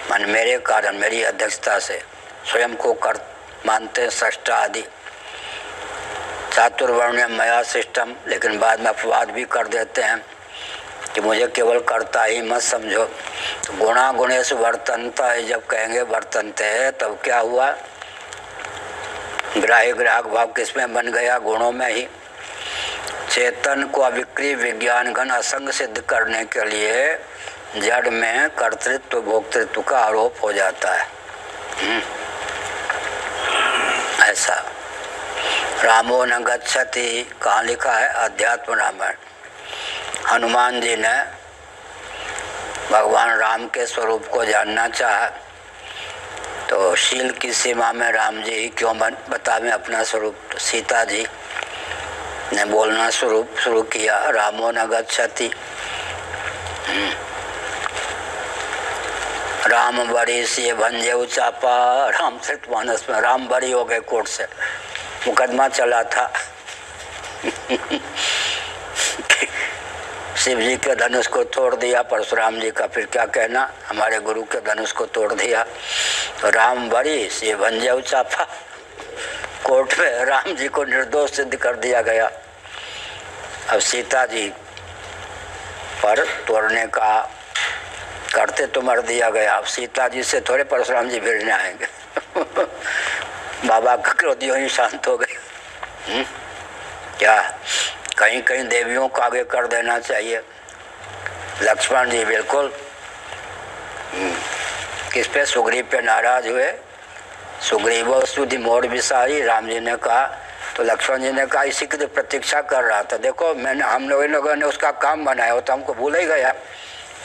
मान मेरे कारण, मेरी अध्यक्षता से स्वयं को कर मानते हैं सृष्टा आदि। चातुर्वर्ण्य मया सिस्टम, लेकिन बाद में अपवाद भी कर देते हैं कि मुझे केवल कर्ता ही मत समझो। तो गुणा गुणेषु वर्तन्ता, जब कहेंगे वर्तनते है तब क्या हुआ, ग्राह्य ग्राहक भाव किसमें बन गया, गुणों में ही। चेतन को अविक्रिय विज्ञान घन असंग सिद्ध करने के लिए जड़ में कर्तृत्व भोक्तृत्व का आरोप हो जाता है। ऐसा रामो न गच्छति, कहाँ लिखा है, अध्यात्म रामायण। हनुमान जी ने भगवान राम के स्वरूप को जानना चाहा, तो शील की सीमा में राम जी ही क्यों बतावें अपना स्वरूप। तो सीता जी ने बोलना शुरू किया, रामो न गच्छति। राम बड़ी से भंजे चापा, रामचरितमानस में राम बरी हो गए, कोर्ट से मुकदमा चला था। शिव जी के धनुष को तोड़ दिया, परशुराम जी का फिर क्या कहना, हमारे गुरु के धनुष को तोड़ दिया। तो राम बड़ी से भंजे चापा, कोर्ट में राम जी को निर्दोष सिद्ध कर दिया गया। अब सीता जी पर तोड़ने का करते तो मर दिया गया। अब सीता जी से थोड़े परशुराम जी भिड़ने आएंगे। बाबा का क्रोध यूं ही शांत हो गए। क्या कहीं कहीं देवियों को आगे कर देना चाहिए। लक्ष्मण जी बिल्कुल किस पे, सुग्रीव पे नाराज हुए। सुग्रीव स्तुति मोर विसारी, राम जी ने कहा, तो लक्ष्मण जी ने कहा इसी की तो प्रतीक्षा कर रहा था, देखो मैंने हम लोगों ने उसका काम बनाया हो तो हमको भूल ही गया।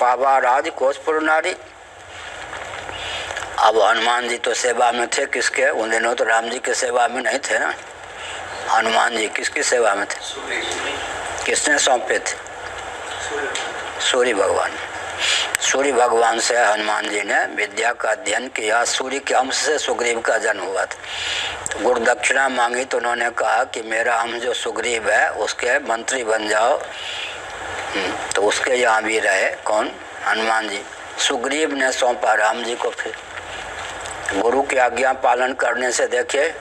पावा राज कोसपुर नारी। अब हनुमान जी तो सेवा में थे किसके, उन दिनों तो राम जी के सेवा में नहीं थे ना। हनुमान जी किसकी सेवा में थे, किसने सौंपे थे, सूर्य भगवान। सूर्य भगवान से हनुमान जी ने विद्या का अध्ययन किया। सूर्य के अंश से सुग्रीव का जन्म हुआ था। तो गुरु दक्षिणा मांगी तो उन्होंने कहा कि मेरा अंश जो सुग्रीव है उसके मंत्री बन जाओ। तो उसके यहाँ भी रहे कौन, हनुमान जी। सुग्रीव ने सौंपा राम जी को। फिर गुरु की आज्ञा पालन करने से देखे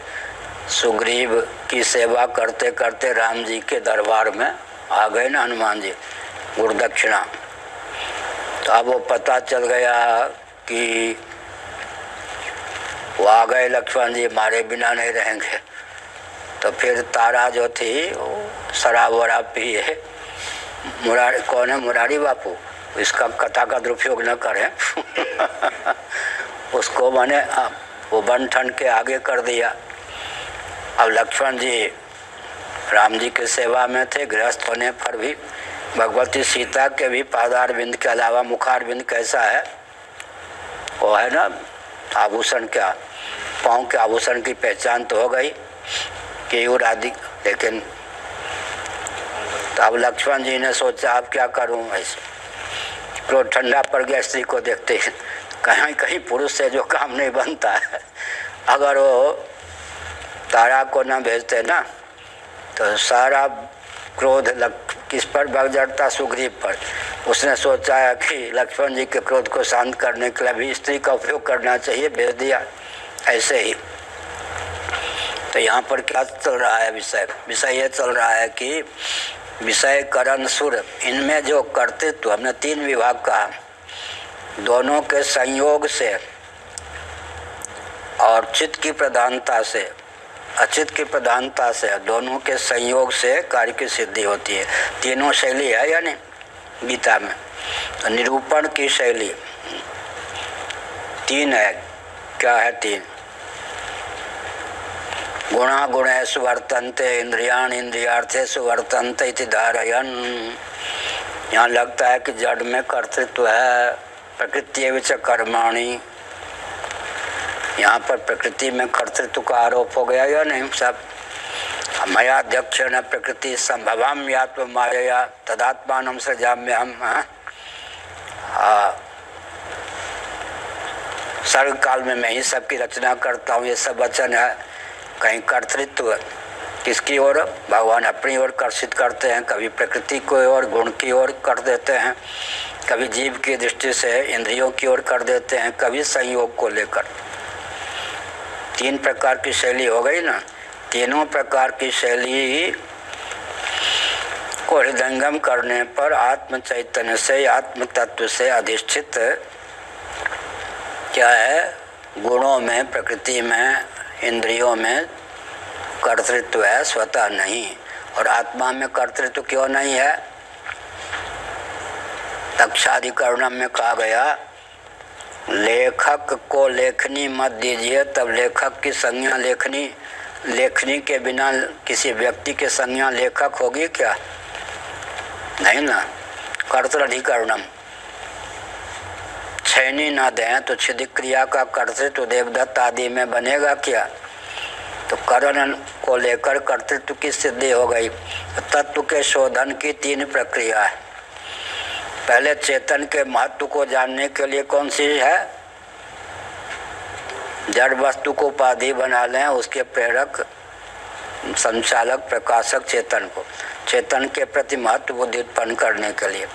सुग्रीव की सेवा करते करते राम जी के दरबार में आ गए ना हनुमान जी, गुरु दक्षिणा। तो अब वो पता चल गया कि वो आ गए लक्ष्मण जी, मारे बिना नहीं रहेंगे। तो फिर तारा जो थी वो शराब वराब पिए, मुरारी कौन है, मुरारी बापू, इसका कथा का दुरुपयोग न करें। उसको मैंने वो बन ठन के आगे कर दिया। अब लक्ष्मण जी राम जी के सेवा में थे, गृहस्थ होने पर भी। भगवती सीता के भी पादार बिंद के अलावा मुखार बिंद कैसा है, वो है ना आभूषण, क्या पाँव के आभूषण की पहचान तो हो गई केयूर आदि। लेकिन तो अब लक्ष्मण जी ने सोचा अब क्या करूं, ऐसे क्रोध ठंडा पड़ गया स्त्री को देखते ही। कहीं कहीं पुरुष से जो काम नहीं बनता है। अगर वो तारा को न भेजते ना तो सारा क्रोध किस पर भग जाता, सुग्रीव पर। उसने सोचा है कि लक्ष्मण जी के क्रोध को शांत करने के लिए भी स्त्री का उपयोग करना चाहिए, भेज दिया ऐसे ही। तो यहाँ पर क्या चल रहा है, विषय ये चल रहा है कि विषय करण सुर, इनमें जो कर्तृत्व, हमने 3 विभाग कहा, दोनों के संयोग से और चित्त की प्रधानता से, अचित की प्रधानता से, दोनों के संयोग से कार्य की सिद्धि होती है। तीनों शैली है यानी गीता में। तो निरूपण की शैली 3 है। क्या है 3? गुणा गुणेषु वर्तन्ते, इंद्रियाण इंद्रियार्थेषु वर्तन्ते इति धारयन्। यहाँ लगता है कि जड़ में कर्तृत्व है, प्रकृति विच कर्माणि, यहाँ पर प्रकृति में कर्तृत्व का आरोप हो गया या नहीं सब? मयाध्यक्षेण प्रकृति संभवाम्यात्म मायया तदात्मानं सृजाम्यहम्। सर्व काल में मैं ही सबकी रचना करता हूँ, ये सब वचन है। कहीं कर्तृत्व किसकी ओर? भगवान अपनी ओर कर्षित करते हैं, कभी प्रकृति की ओर गुण की ओर कर देते हैं, कभी जीव की दृष्टि से इंद्रियों की ओर कर देते हैं, कभी संयोग को लेकर। तीन प्रकार की शैली हो गई ना। तीनों प्रकार की शैली को हृदयंगम करने पर आत्म चैतन्य से, आत्म तत्व से अधिष्ठित क्या है? गुणों में, प्रकृति में, इंद्रियों में कर्तृत्व है, स्वतः नहीं। और आत्मा में कर्तृत्व क्यों नहीं है? तक्षाधिकरणम में कहा गया, लेखक को लेखनी मत दीजिए, तब लेखक की संज्ञा लेखनी के बिना किसी व्यक्ति की संज्ञा लेखक होगी क्या? नहीं ना। कर्तृधिकरणम, छैनी न दें तो छिदिक क्रिया का कर्तृत्व देवदत्त आदि में बनेगा क्या? तो करण को लेकर कर्तृत्व की सिद्धि हो गई। तत्व के शोधन की तीन प्रक्रिया है। पहले चेतन के महत्व को जानने के लिए कौन सी है? जड़ वस्तु को उपाधि बना लें, उसके प्रेरक, संचालक, प्रकाशक चेतन को, चेतन के प्रति महत्व बुद्धि उत्पन्न करने के लिए।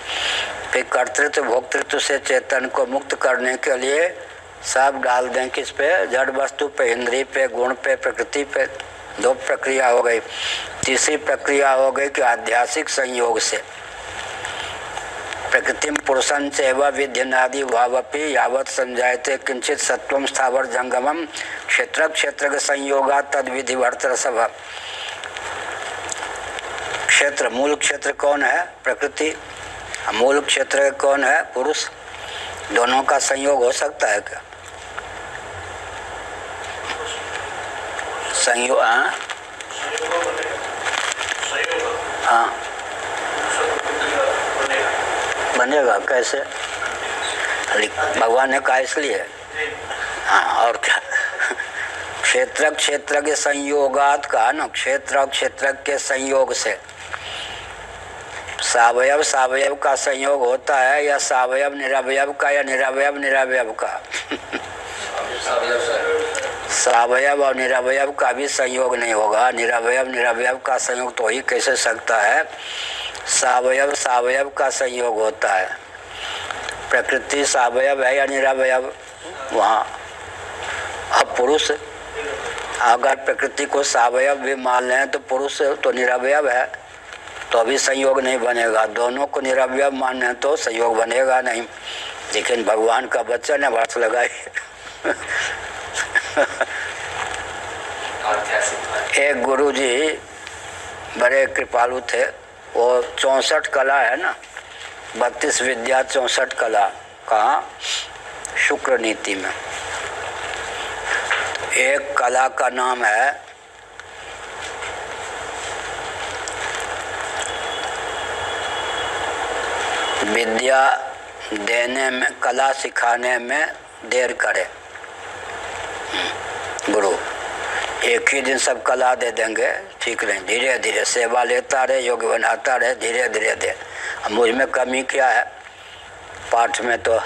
फिर कर्तृत्व भोक्तृत्व से चेतन को मुक्त करने के लिए सब डाल दें किस पे? जड़ वस्तु पे, इंद्रिय पे, गुण पे, प्रकृति पे। दो प्रक्रिया हो गई। तीसरी प्रक्रिया हो गई कि आध्यात्मिक संयोग से प्रकृतिम पुरुषं चैव विध्यनादि भावपि यावत् संजायते किंचित सत्वम स्थावर जंगमम क्षेत्र क्षेत्र संयोगा तद विधिवर्त रसभ। क्षेत्र, मूल क्षेत्र कौन है? प्रकृति। मूल क्षेत्र कौन है? पुरुष। दोनों का संयोग हो सकता है क्या? संयोग? हाँ, बनेगा कैसे? भगवान ने कहा इसलिए। हाँ, और क्या? क्षेत्र क्षेत्र के संयोगात का ना, क्षेत्र क्षेत्र के संयोग से। सावयव सावयव का संयोग होता है या सावयव निरवयव का, या निरवयव निरवयव का? सावयव और निरवयव का भी संयोग नहीं होगा। निरवयव निरवयव का संयोग तो ही कैसे सकता है? सावयव सावयव का संयोग होता है। प्रकृति सावयव है या निरवयव? वहाँ अब पुरुष, अगर प्रकृति को सावयव भी मान लें तो पुरुष तो निरवयव है, तो अभी संयोग नहीं बनेगा। दोनों को निरवयव माने तो संयोग बनेगा नहीं। लेकिन भगवान का वचन है, वर्ष लगाए। एक गुरुजी बड़े कृपालु थे। वो 64 कला है ना, 32 विद्या 64 कला, कहाँ? शुक्र नीति में। एक कला का नाम है विद्या देने में, कला सिखाने में देर करे। गुरु एक ही दिन सब कला दे देंगे, ठीक नहीं। धीरे धीरे सेवा लेता रहे, योग बनाता रहे, धीरे धीरे दे। मुझ में कमी क्या है? पाठ में तो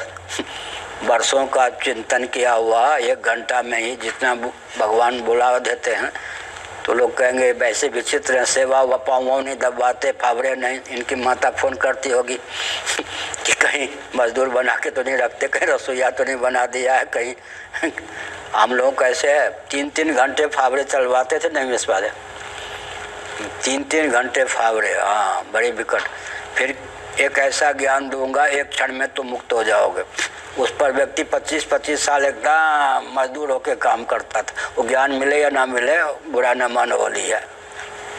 वर्षों का चिंतन किया हुआ, 1 घंटा में ही जितना भगवान बुला देते हैं। तो लोग कहेंगे वैसे विचित्र हैं, सेवा व पाँव नहीं दबाते, फावरे नहीं। इनकी माता फोन करती होगी कि कहीं मजदूर बना के तो नहीं रखते, कहीं रसोईया तो नहीं बना दिया है कहीं। हम लोग कैसे है, 3-3 घंटे फावरे चलवाते थे नैमिष वाले, 3-3 घंटे फावरे। हाँ, बड़ी विकट। फिर एक ऐसा ज्ञान दूंगा, एक क्षण में तुम मुक्त हो जाओगे। उस पर व्यक्ति 25-25 साल एकदम मजदूर होकर काम करता था। वो ज्ञान मिले या ना मिले, बुरा न मान हो लिया।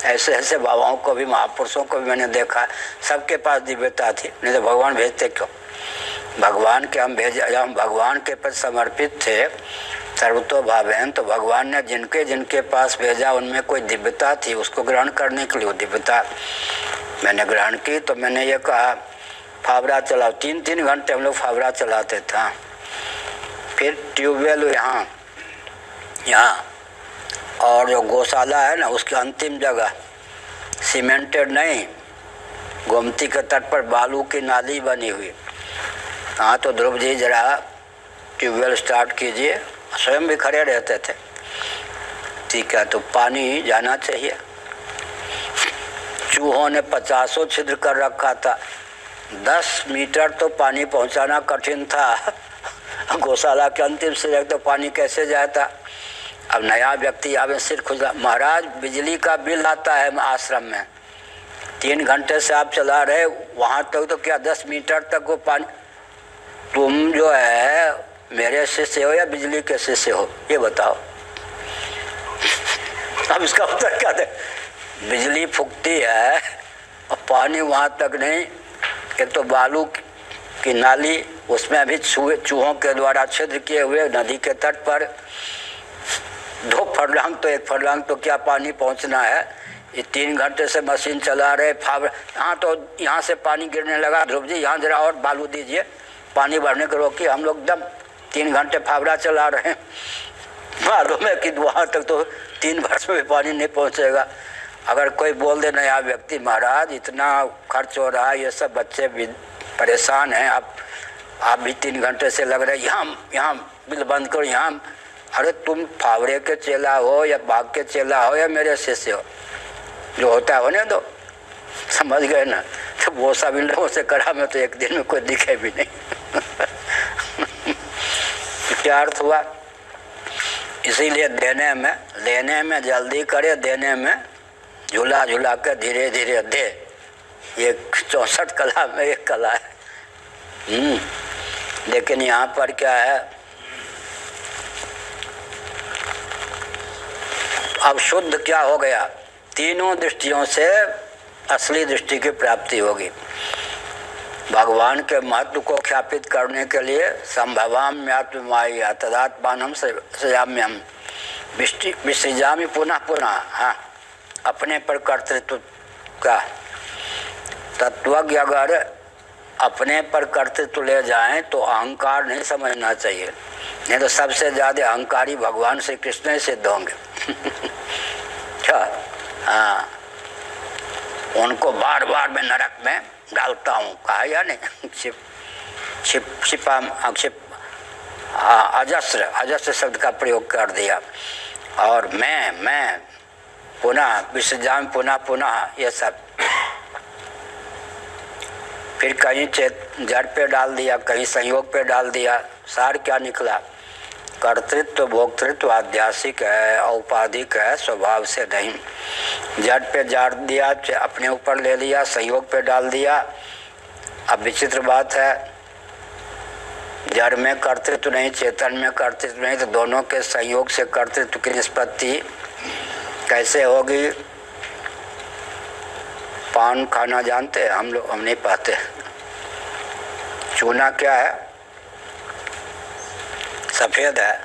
ऐसे ऐसे बाबाओं को भी, महापुरुषों को भी मैंने देखा। सबके पास दिव्यता थी, नहीं तो भगवान भेजते क्यों? भगवान के हम भगवान के प्रति समर्पित थे, सर्वतो भावेन। तो भगवान ने जिनके जिनके पास भेजा उनमें कोई दिव्यता थी, उसको ग्रहण करने के लिए वो दिव्यता मैंने ग्रहण की। तो मैंने ये कहा फावड़ा चलाओ, 3-3 घंटे हम लोग फावड़ा चलाते थे। फिर ट्यूबवेल यहाँ यहाँ, और जो गौशाला है ना उसकी अंतिम जगह सीमेंटेड नहीं, गोमती के तट पर बालू की नाली बनी हुई। हाँ तो ध्रुव जी जरा ट्यूबवेल स्टार्ट कीजिए, स्वयं भी खड़े रहते थे। ठीक है, तो पानी जाना चाहिए। चूहों ने 50 छिद्र कर रखा था, 10 मीटर तो पानी पहुंचाना कठिन था। गौशाला के अंतिम सिरे तो पानी कैसे जाता। अब नया व्यक्ति आवे, सिर खुला, महाराज बिजली का बिल आता है आश्रम में, 3 घंटे से आप चला रहे वहाँ तक तो क्या 10 मीटर तक वो पानी। तुम जो है मेरे शिष्य हो या बिजली के शिष्य हो, ये बताओ। अब इसका उत्तर क्या दे? बिजली फूकती है और पानी वहाँ तक नहीं। एक तो बालू की नाली, उसमें भी चूहों के द्वारा छिद्र किए हुए, नदी के तट पर 2 फरलांग तो 1 फरलांग तो क्या पानी पहुँचना है। ये 3 घंटे से मशीन चला रहे, फावड़ा। यहाँ तो यहाँ से पानी गिरने लगा। ध्रुव जी यहाँ जरा और बालू दीजिए, पानी भरने को रोकिए। हम लोग एकदम 3 घंटे फावड़ा चला रहे हैं, मालूम है कि वहाँ तक तो 3 वर्ष में भी पानी नहीं पहुँचेगा। अगर कोई बोल दे नया व्यक्ति, महाराज इतना खर्च हो रहा है, ये सब बच्चे भी परेशान हैं, आप भी 3 घंटे से लग रहे हैं, यहाँ बिल बंद करो यहाँ। अरे तुम फावड़े के चेला हो या बाघ के चेला हो या मेरे शिष्य हो, जो होता है होने दो, समझ गए ना। तो वो सब इन लोगों से करा में तो एक दिन में कोई दिखे भी नहीं। क्या अर्थ हुआ? इसीलिए लेने में जल्दी करे, देने में झूला झूला के धीरे धीरे दे। ये 64 कला में एक कला है। लेकिन यहाँ पर क्या है, अब शुद्ध क्या हो गया, तीनों दृष्टियों से असली दृष्टि की प्राप्ति होगी। भगवान के महत्व को ख्यापित करने के लिए संभवाम्यात्ममाया तदात्मानम सृजाम्यहम् विसृजामि पुनः पुनः। हाँ, अपने पर कर्तृत्व का तत्वज्ञ अगर अपने पर कर्तृत्व ले जाएं तो अहंकार नहीं समझना चाहिए, नहीं तो सबसे ज़्यादा अहंकारी भगवान श्री कृष्ण ही सिद्ध होंगे। क्या? हाँ, उनको बार बार मैं नरक में डालता हूँ, कहा या नहीं? अजस्र शब्द का प्रयोग कर दिया। और मैं पुनः विसर्जन पुनः ये सब। फिर कहीं जड़ पे डाल दिया, कहीं संयोग पे डाल दिया। सार क्या निकला? कर्तृत्व भोक्तृत्व आध्यासिक है, औपाधिक है, स्वभाव से नहीं। जड़ पे जाड़ दिया, अपने ऊपर ले लिया, संयोग पे डाल दिया। अब विचित्र बात है, जड़ में कर्तृत्व नहीं, चेतन में कर्तृत्व नहीं, तो दोनों के संयोग से कर्तृत्व की निष्पत्ति कैसे होगी? पान खाना जानते हैं हम लोग? हम नहीं पाते। चूना क्या है? सफेद है।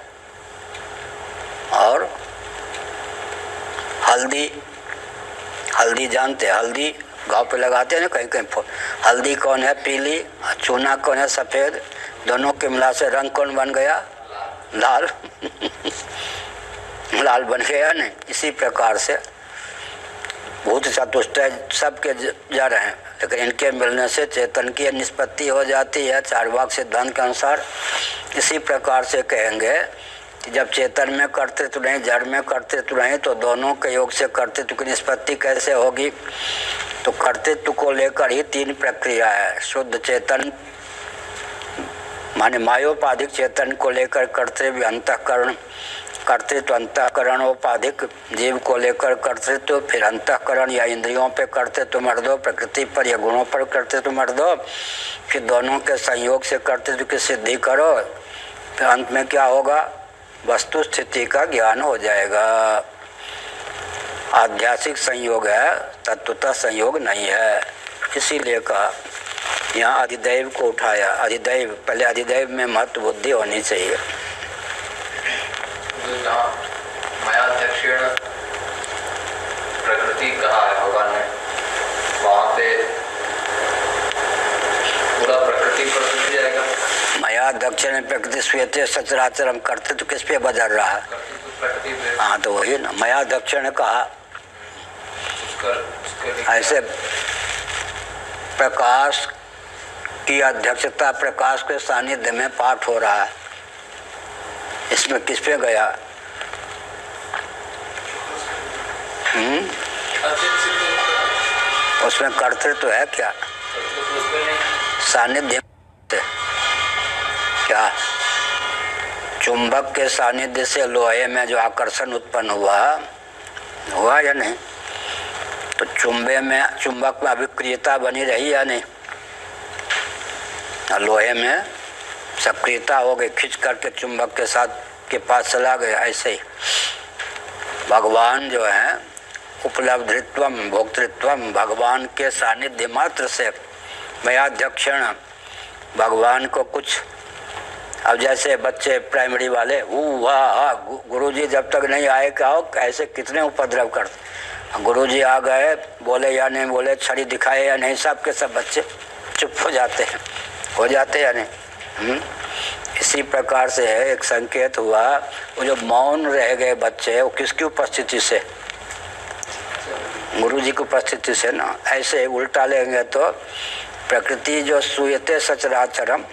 और हल्दी जानते हैं? हल्दी गाँव पे लगाते हैं ना कहीं कहीं। हल्दी कौन है? पीली। चूना कौन है? सफेद। दोनों के मिला से रंग कौन बन गया? लाल। लाल बन गया नहीं। इसी प्रकार से भूत चतुष्टय सबके जड़ हैं, लेकिन इनके मिलने से चेतन की निष्पत्ति हो जाती है चार्वाक सिद्धांत के अनुसार। इसी प्रकार से कहेंगे कि जब चेतन में कर्तृत्व नहीं, जड़ में कर्तृत्व नहीं, तो दोनों के योग से कर्तृत्व की निष्पत्ति कैसे होगी? तो कर्तृत्व को लेकर ही 3 प्रक्रिया है। शुद्ध चेतन माने मायोपाधिक चेतन को लेकर कर्तव्य अंतःकरण, कर्तृत्व अंतःकरणोपाधिक जीव को लेकर कर्तृत्व, फिर अंतःकरण या इंद्रियों पे कर्तृत्व मर दो, प्रकृति पर या गुणों पर कर्तृत्व मर दो, फिर दोनों के संयोग से कर्तृत्व की सिद्धि करो। फिर अंत में क्या होगा? वस्तु स्थिति का ज्ञान हो जाएगा। आध्यात्मिक संयोग है, तत्वतः संयोग नहीं है। इसीलिए कहा यहाँ अधिदैव को उठाया। अधिदैव, पहले अधिदैव में महत्व बुद्धि होनी चाहिए। मायाध्यक्षेण प्रकृति कहा है भगवान ने, वहाँ पे पूरा प्रकृति पर मिल जाएगा। माया दक्षिण प्रकृति श्वेते सचराचरम कर्तृत्व किस पे बदल रहा है? हाँ तो वही ना, मया दक्षिण कहा। ऐसे प्रकाश की अध्यक्षता, प्रकाश के सानिध्य में पाठ हो रहा है, इसमें किस पे गया? उसमें कर्तृत्व है क्या? सानिध्य क्या? चुंबक के सानिध्य से लोहे में जो आकर्षण उत्पन्न हुआ या नहीं? तो चुंबक में अभिक्रियता बनी रही या नहीं? लोहे में सक्रियता हो गई, खींच करके चुंबक के साथ के पास चला गया। ऐसे ही भगवान जो है उपलब्धित्वम भोक्तृत्वम, भगवान के सानिध्य मात्र से मयाध्यक्षण, भगवान को कुछ, अब जैसे बच्चे प्राइमरी वाले गुरुजी जब तक नहीं आए क्या हो, ऐसे कितने उपद्रव करते। गुरुजी आ गए, बोले या नहीं बोले, छड़ी दिखाए या नहीं, सब के सब बच्चे चुप हो जाते हैं, या नहीं? इसी प्रकार से एक संकेत हुआ, वो जो मौन रह गए बच्चे, वो किसकी उपस्थिति से? गुरुजी की उपस्थिति से ना। ऐसे उल्टा लेंगे तो प्रकृति जो सूयते सचराचरम,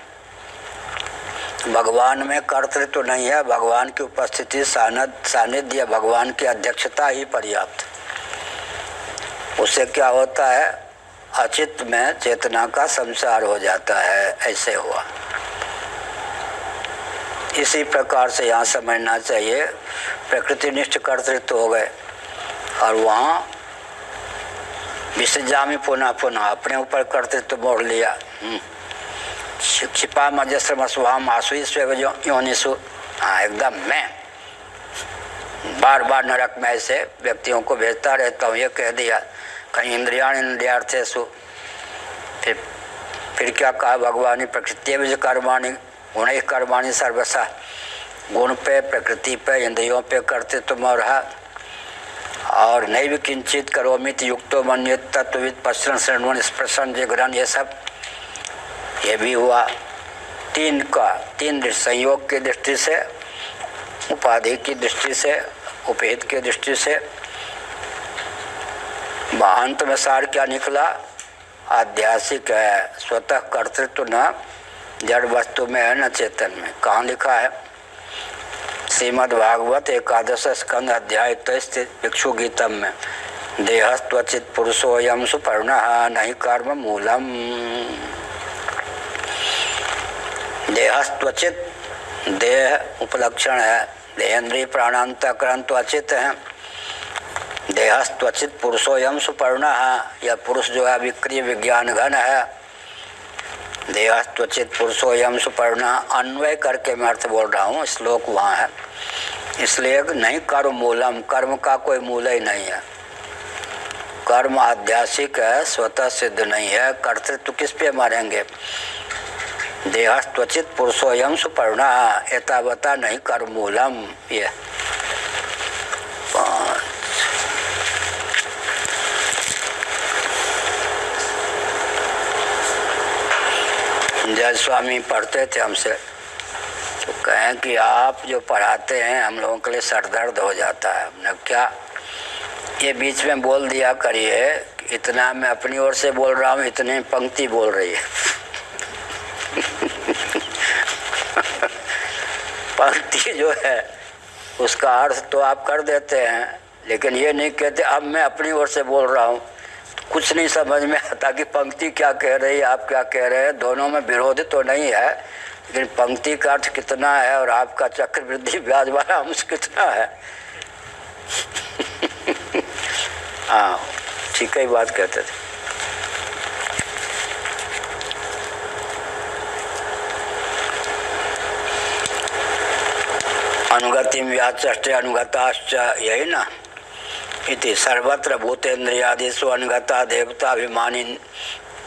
भगवान में कर्तृत्व नहीं है, भगवान की उपस्थिति सानिध्य, भगवान की अध्यक्षता ही पर्याप्त। उससे क्या होता है? अचित में चेतना का संसार हो जाता है। ऐसे हुआ। इसी प्रकार से यहाँ समझना चाहिए, प्रकृतिनिष्ठ कर्तृत्व हो गए और वहाँ विसर्जामी पुनः अपने ऊपर कर्तृत्व मोड़ लिया। क्षिपा मजस्रम स्वाम आसुई स्वेग योनिषु, हाँ एकदम मैं बार बार नरक में ऐसे व्यक्तियों को भेजता रहता हूँ, ये कह दिया। कहीं इंद्रियार्थेषु, फिर क्या कहा भगवान? प्रकृति बीज कर्माणि गुण कर्माणि सर्वसा, गुण पे, प्रकृति पे, इंद्रियों पे कर्तृत्व मोह रहा। और नैव किंचित करोमित युक्तो मन्येत तत्त्वविद पश्रन शृण्वन स्पर्शन जिघ्रन, ये सब ये भी हुआ। तीन संयोग की दृष्टि से, उपाधि की दृष्टि से, उपहेत की दृष्टि से। अंत में सार क्या निकला? आध्यासिक है, स्वतः कर्तृत्व न जड़ वस्तु में है न चेतन में। कहाँ लिखा है? श्रीमद् भागवत 11 स्कंद अध्याय 23 भिक्षु गीतम में, देहस्त्वचित पुरुषोयम सुपर्णः नहि कर्म मूलम। देहस्त्वचित, देह उपलक्षण है, देहेंद्रिय प्राणांतकरण तो अचित है। देहस्त्वचित पुरुषोयम सुपर्णः, यह पुरुष जो है विक्रिय विज्ञान घन है। देहस्त्वचित पुरुषोयम सुपर्णः, अन्वय करके मैं अर्थ बोल रहा हूँ, श्लोक वहाँ है। इसलिए नहीं कर्म मूलम, कर्म का कोई मूल ही नहीं है। कर्म आध्यासिक है, स्वतः सिद्ध नहीं है। कर्तृत्व किस पे मारेंगे? देहस्त्वचित पुरुषोयम सुपर्णः एतावता नहीं कर्म मूलम। ये जय स्वामी पढ़ते थे हमसे, तो कहें कि आप जो पढ़ाते हैं हम लोगों के लिए सरदर्द हो जाता है। हमने क्या, ये बीच में बोल दिया करिए, इतना मैं अपनी ओर से बोल रहा हूँ, इतने पंक्ति बोल रही है। पंक्ति जो है उसका अर्थ तो आप कर देते हैं, लेकिन ये नहीं कहते अब मैं अपनी ओर से बोल रहा हूँ। कुछ नहीं समझ में आता कि पंक्ति क्या कह रही है, आप क्या कह रहे हैं। दोनों में विरोध तो नहीं है, लेकिन पंक्ति का अर्थ कितना है और आपका चक्रवृद्धि ब्याज वाला अंश कितना है। हाँ ठीक ही बात कहते थे। अनुगतिम व्याचष्टे अनुगताश्च, यही ना। इति सर्वत्र भूतेन्द्रियादिषु अनुगता देवता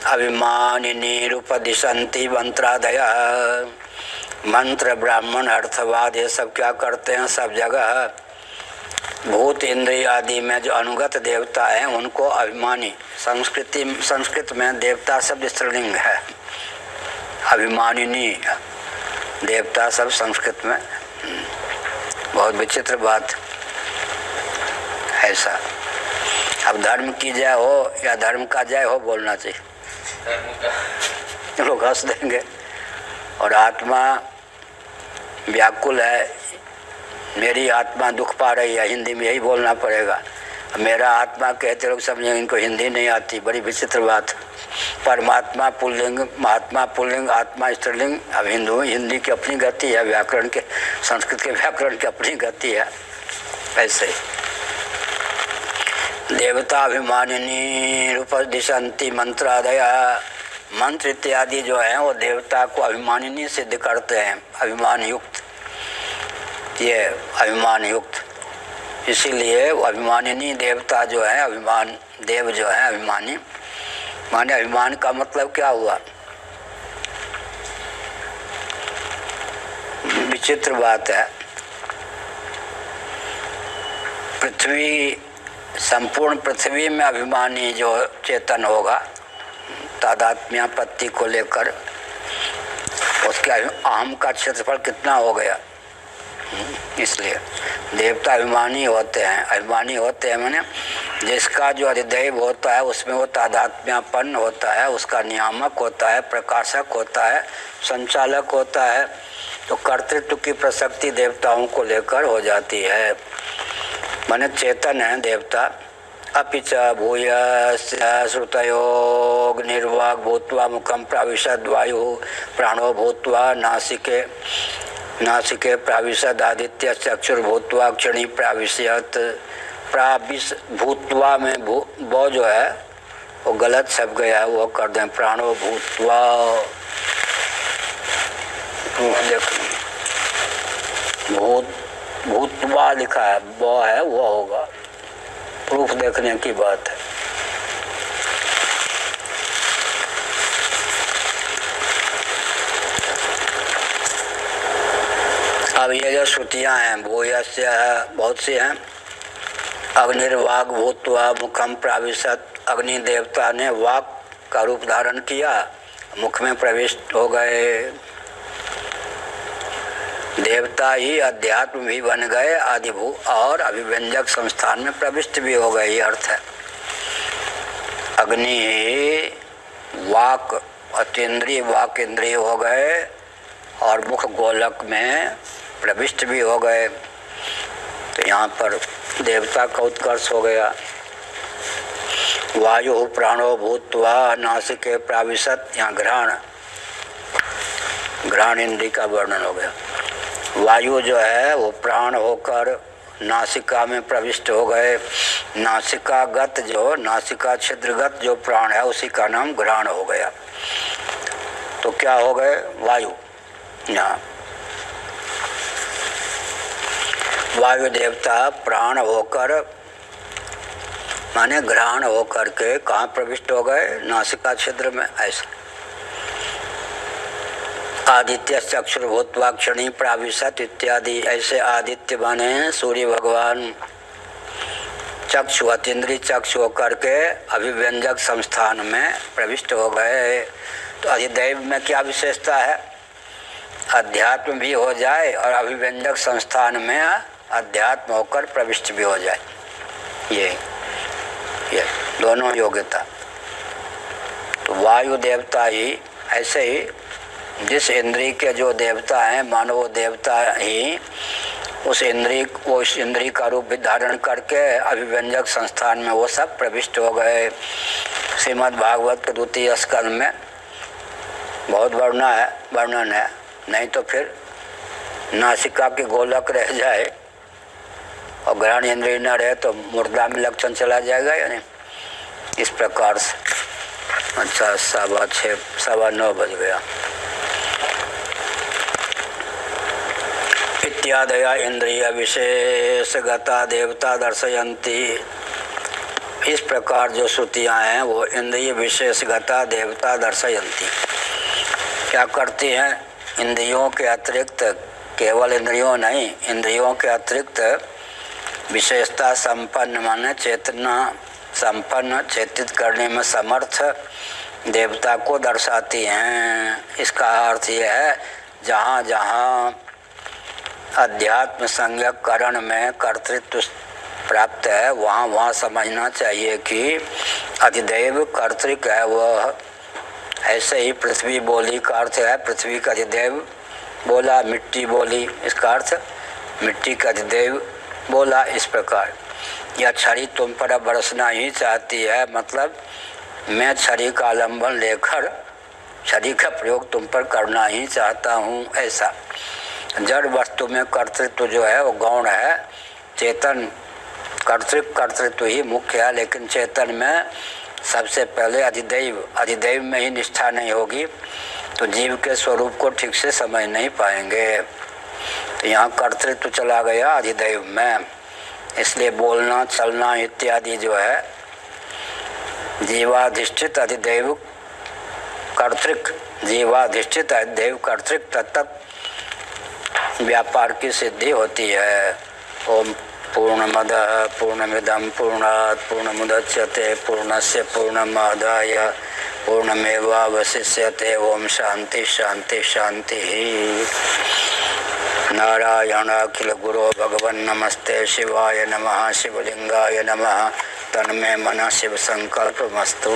अभिमानिनीरुपदिशन्ति मंत्रादयः। मंत्र, ब्राह्मण, अर्थवाद ये सब क्या करते हैं? सब जगह भूत इंद्रिय आदि में जो अनुगत देवता हैं उनको अभिमानी, संस्कृत में देवता शब्द स्त्रीलिंग है, अभिमानिनी देवता सब संस्कृत में। बहुत विचित्र बात। ऐसा। अब धर्म की जय हो या धर्म का जय हो बोलना चाहिए, धर्म का लोग हंस देंगे। और आत्मा व्याकुल है, मेरी आत्मा दुख पा रही है, हिंदी में यही बोलना पड़ेगा। मेरा आत्मा कहते लोग समझेंगे इनको हिंदी नहीं आती, बड़ी विचित्र बात। परमात्मा पुल्लिंग, महात्मा पुल्लिंग, आत्मा स्त्रीलिंग। अब हिंदी की अपनी गति है, व्याकरण के, संस्कृत के व्याकरण की अपनी गति है। ऐसे देवता अभिमानिनी रूपदिशंति मंत्रादया, मंत्र इत्यादि जो है वो देवता को अभिमानिनी सिद्ध करते हैं, अभिमान युक्त, ये अभिमान युक्त। इसीलिए वो अभिमानिनी देवता जो है, अभिमान देव जो है अभिमानी, माने अभिमान का मतलब क्या हुआ? विचित्र बात है। पृथ्वी, संपूर्ण पृथ्वी में अभिमानी जो चेतन होगा तादात्म्यापत्ति को लेकर, उसके अहम का क्षेत्रफल कितना हो गया? इसलिए देवता अभिमानी होते हैं। अभिमानी होते हैं माने जिसका जो अधिदैव होता है उसमें वो तादात्म्यापन्न होता है, उसका नियामक होता है, प्रकाशक होता है, संचालक होता है। तो कर्तृत्व की प्रसक्ति देवताओं को लेकर हो जाती है, माने चेतन है देवता। अपिच भूयस्य श्रुतयोऽग्निर्वाग् भूत्वा मुखं प्राविशद् वायुः प्राणो भूत्वा नासिके प्राविशद् आदित्य चक्षुर्भूत्वा क्षणी प्राविशत्। प्राविश भूत्वा में वो जो है वो गलत छप गया, वो कर दें प्राणो भूत्वा। भूतवा लिखा है, वो है वो होगा, प्रूफ देखने की बात है। अब ये जो श्रुतियां हैं भूयस्य है, बहुत सी हैं। अग्निर्वाग भूत्वा मुखम प्राविशत, अग्नि देवता ने वाक का रूप धारण किया, मुख में प्रविष्ट हो गए। देवता ही अध्यात्म भी बन गए, आदिभू और अभिव्यंजक संस्थान में प्रविष्ट भी हो गए, ये अर्थ है। अग्नि वाक अतीन्द्रिय वाक इंद्रिय हो गए और मुख गोलक में प्रविष्ट भी हो गए। तो यहाँ पर देवता का उत्कर्ष हो गया। वायु प्राणो भूत्वा नासिके प्राविशत, यहाँ घ्राण इंद्रिय का वर्णन हो गया। वायु जो है वो प्राण होकर नासिका में प्रविष्ट हो गए। नासिकागत जो नासिका छिद्रगत जो प्राण है उसी का नाम घ्राण हो गया। तो क्या हो गए? वायु। यहाँ वायु देवता प्राण होकर माने घ्राण होकर के कहाँ प्रविष्ट हो गए? नासिका छिद्र में। ऐसा आदित्य चक्षुर्भूत्वा क्षणी प्राविशत इत्यादि, ऐसे आदित्य बने सूर्य भगवान चक्षु अतीन्द्रिय चक्षु होकर के अभिव्यंजक संस्थान में प्रविष्ट हो गए। तो अधिदैव में क्या विशेषता है? अध्यात्म भी हो जाए और अभिव्यंजक संस्थान में अध्यात्म होकर प्रविष्ट भी हो जाए, ये दोनों योग्यता। तो वायु देवता ही ऐसे ही जिस इंद्रिय के जो देवता हैं, मानो वो देवता ही उस इंद्रिय का रूप भी धारण करके अभिव्यंजक संस्थान में वो सब प्रविष्ट हो गए। श्रीमद् भागवत के 2 स्कंद में बहुत वर्णन है। नहीं तो फिर नासिका के गोलक रह जाए और घ्राण इंद्रिय न रहे तो मुर्दा में लक्षण चला जाएगा या नहीं, इस प्रकार से। अच्छा 6:15 बज गया। इत्यादया इंद्रिय विशेषगता देवता दर्शयन्ति। इस प्रकार जो श्रुतियाँ हैं वो इंद्रिय विशेषगता देवता दर्शयन्ति। क्या करती हैं? इंद्रियों के अतिरिक्त, केवल इंद्रियों नहीं, इंद्रियों के अतिरिक्त विशेषता संपन्न माने चेतना संपन्न, चेतित करने में समर्थ देवता को दर्शाती हैं। इसका अर्थ यह है जहाँ जहाँ अध्यात्म संज्ञक करण में कर्तृत्व प्राप्त है वहाँ समझना चाहिए कि अधिदैव कर्तृक है वह। ऐसे ही पृथ्वी बोली का अर्थ है पृथ्वी का अधिदैव बोला, मिट्टी बोली इसका अर्थ मिट्टी का अधिदैव बोला। इस प्रकार यह छड़ी तुम पर बरसना ही चाहती है, मतलब मैं छड़ी का आलम्बन लेकर छड़ी का प्रयोग तुम पर करना ही चाहता हूँ। ऐसा जड़ वस्तु में कर्तृत्व जो है वो गौण है, चेतन कर्तृत्व ही मुख्य है। लेकिन चेतन में सबसे पहले अधिदैव में ही निष्ठा नहीं होगी तो जीव के स्वरूप को ठीक से समझ नहीं पाएंगे। तो यहाँ कर्तृत्व चला गया अधिदैव में, इसलिए बोलना चलना इत्यादि जो है जीवाधिष्ठित अधिदैव कर्तृक, जीवाधिष्ठित अधिदैव कर्तृक तत्त व्यापार की सिद्धि होती है। ओम पूर्णमदः पूर्णमिदं पूर्णात् पूर्णमुदच्यते पूर्णस्य पूर्णमादाय पूर्णमेवावशिष्यते। ओम शांति शांति शांति। नारायण अखिल गुरो भगवन् नमस्ते शिवाय नमः शिवलिंगाय नमः। तन्मे मन शिव संकल्पमस्तु।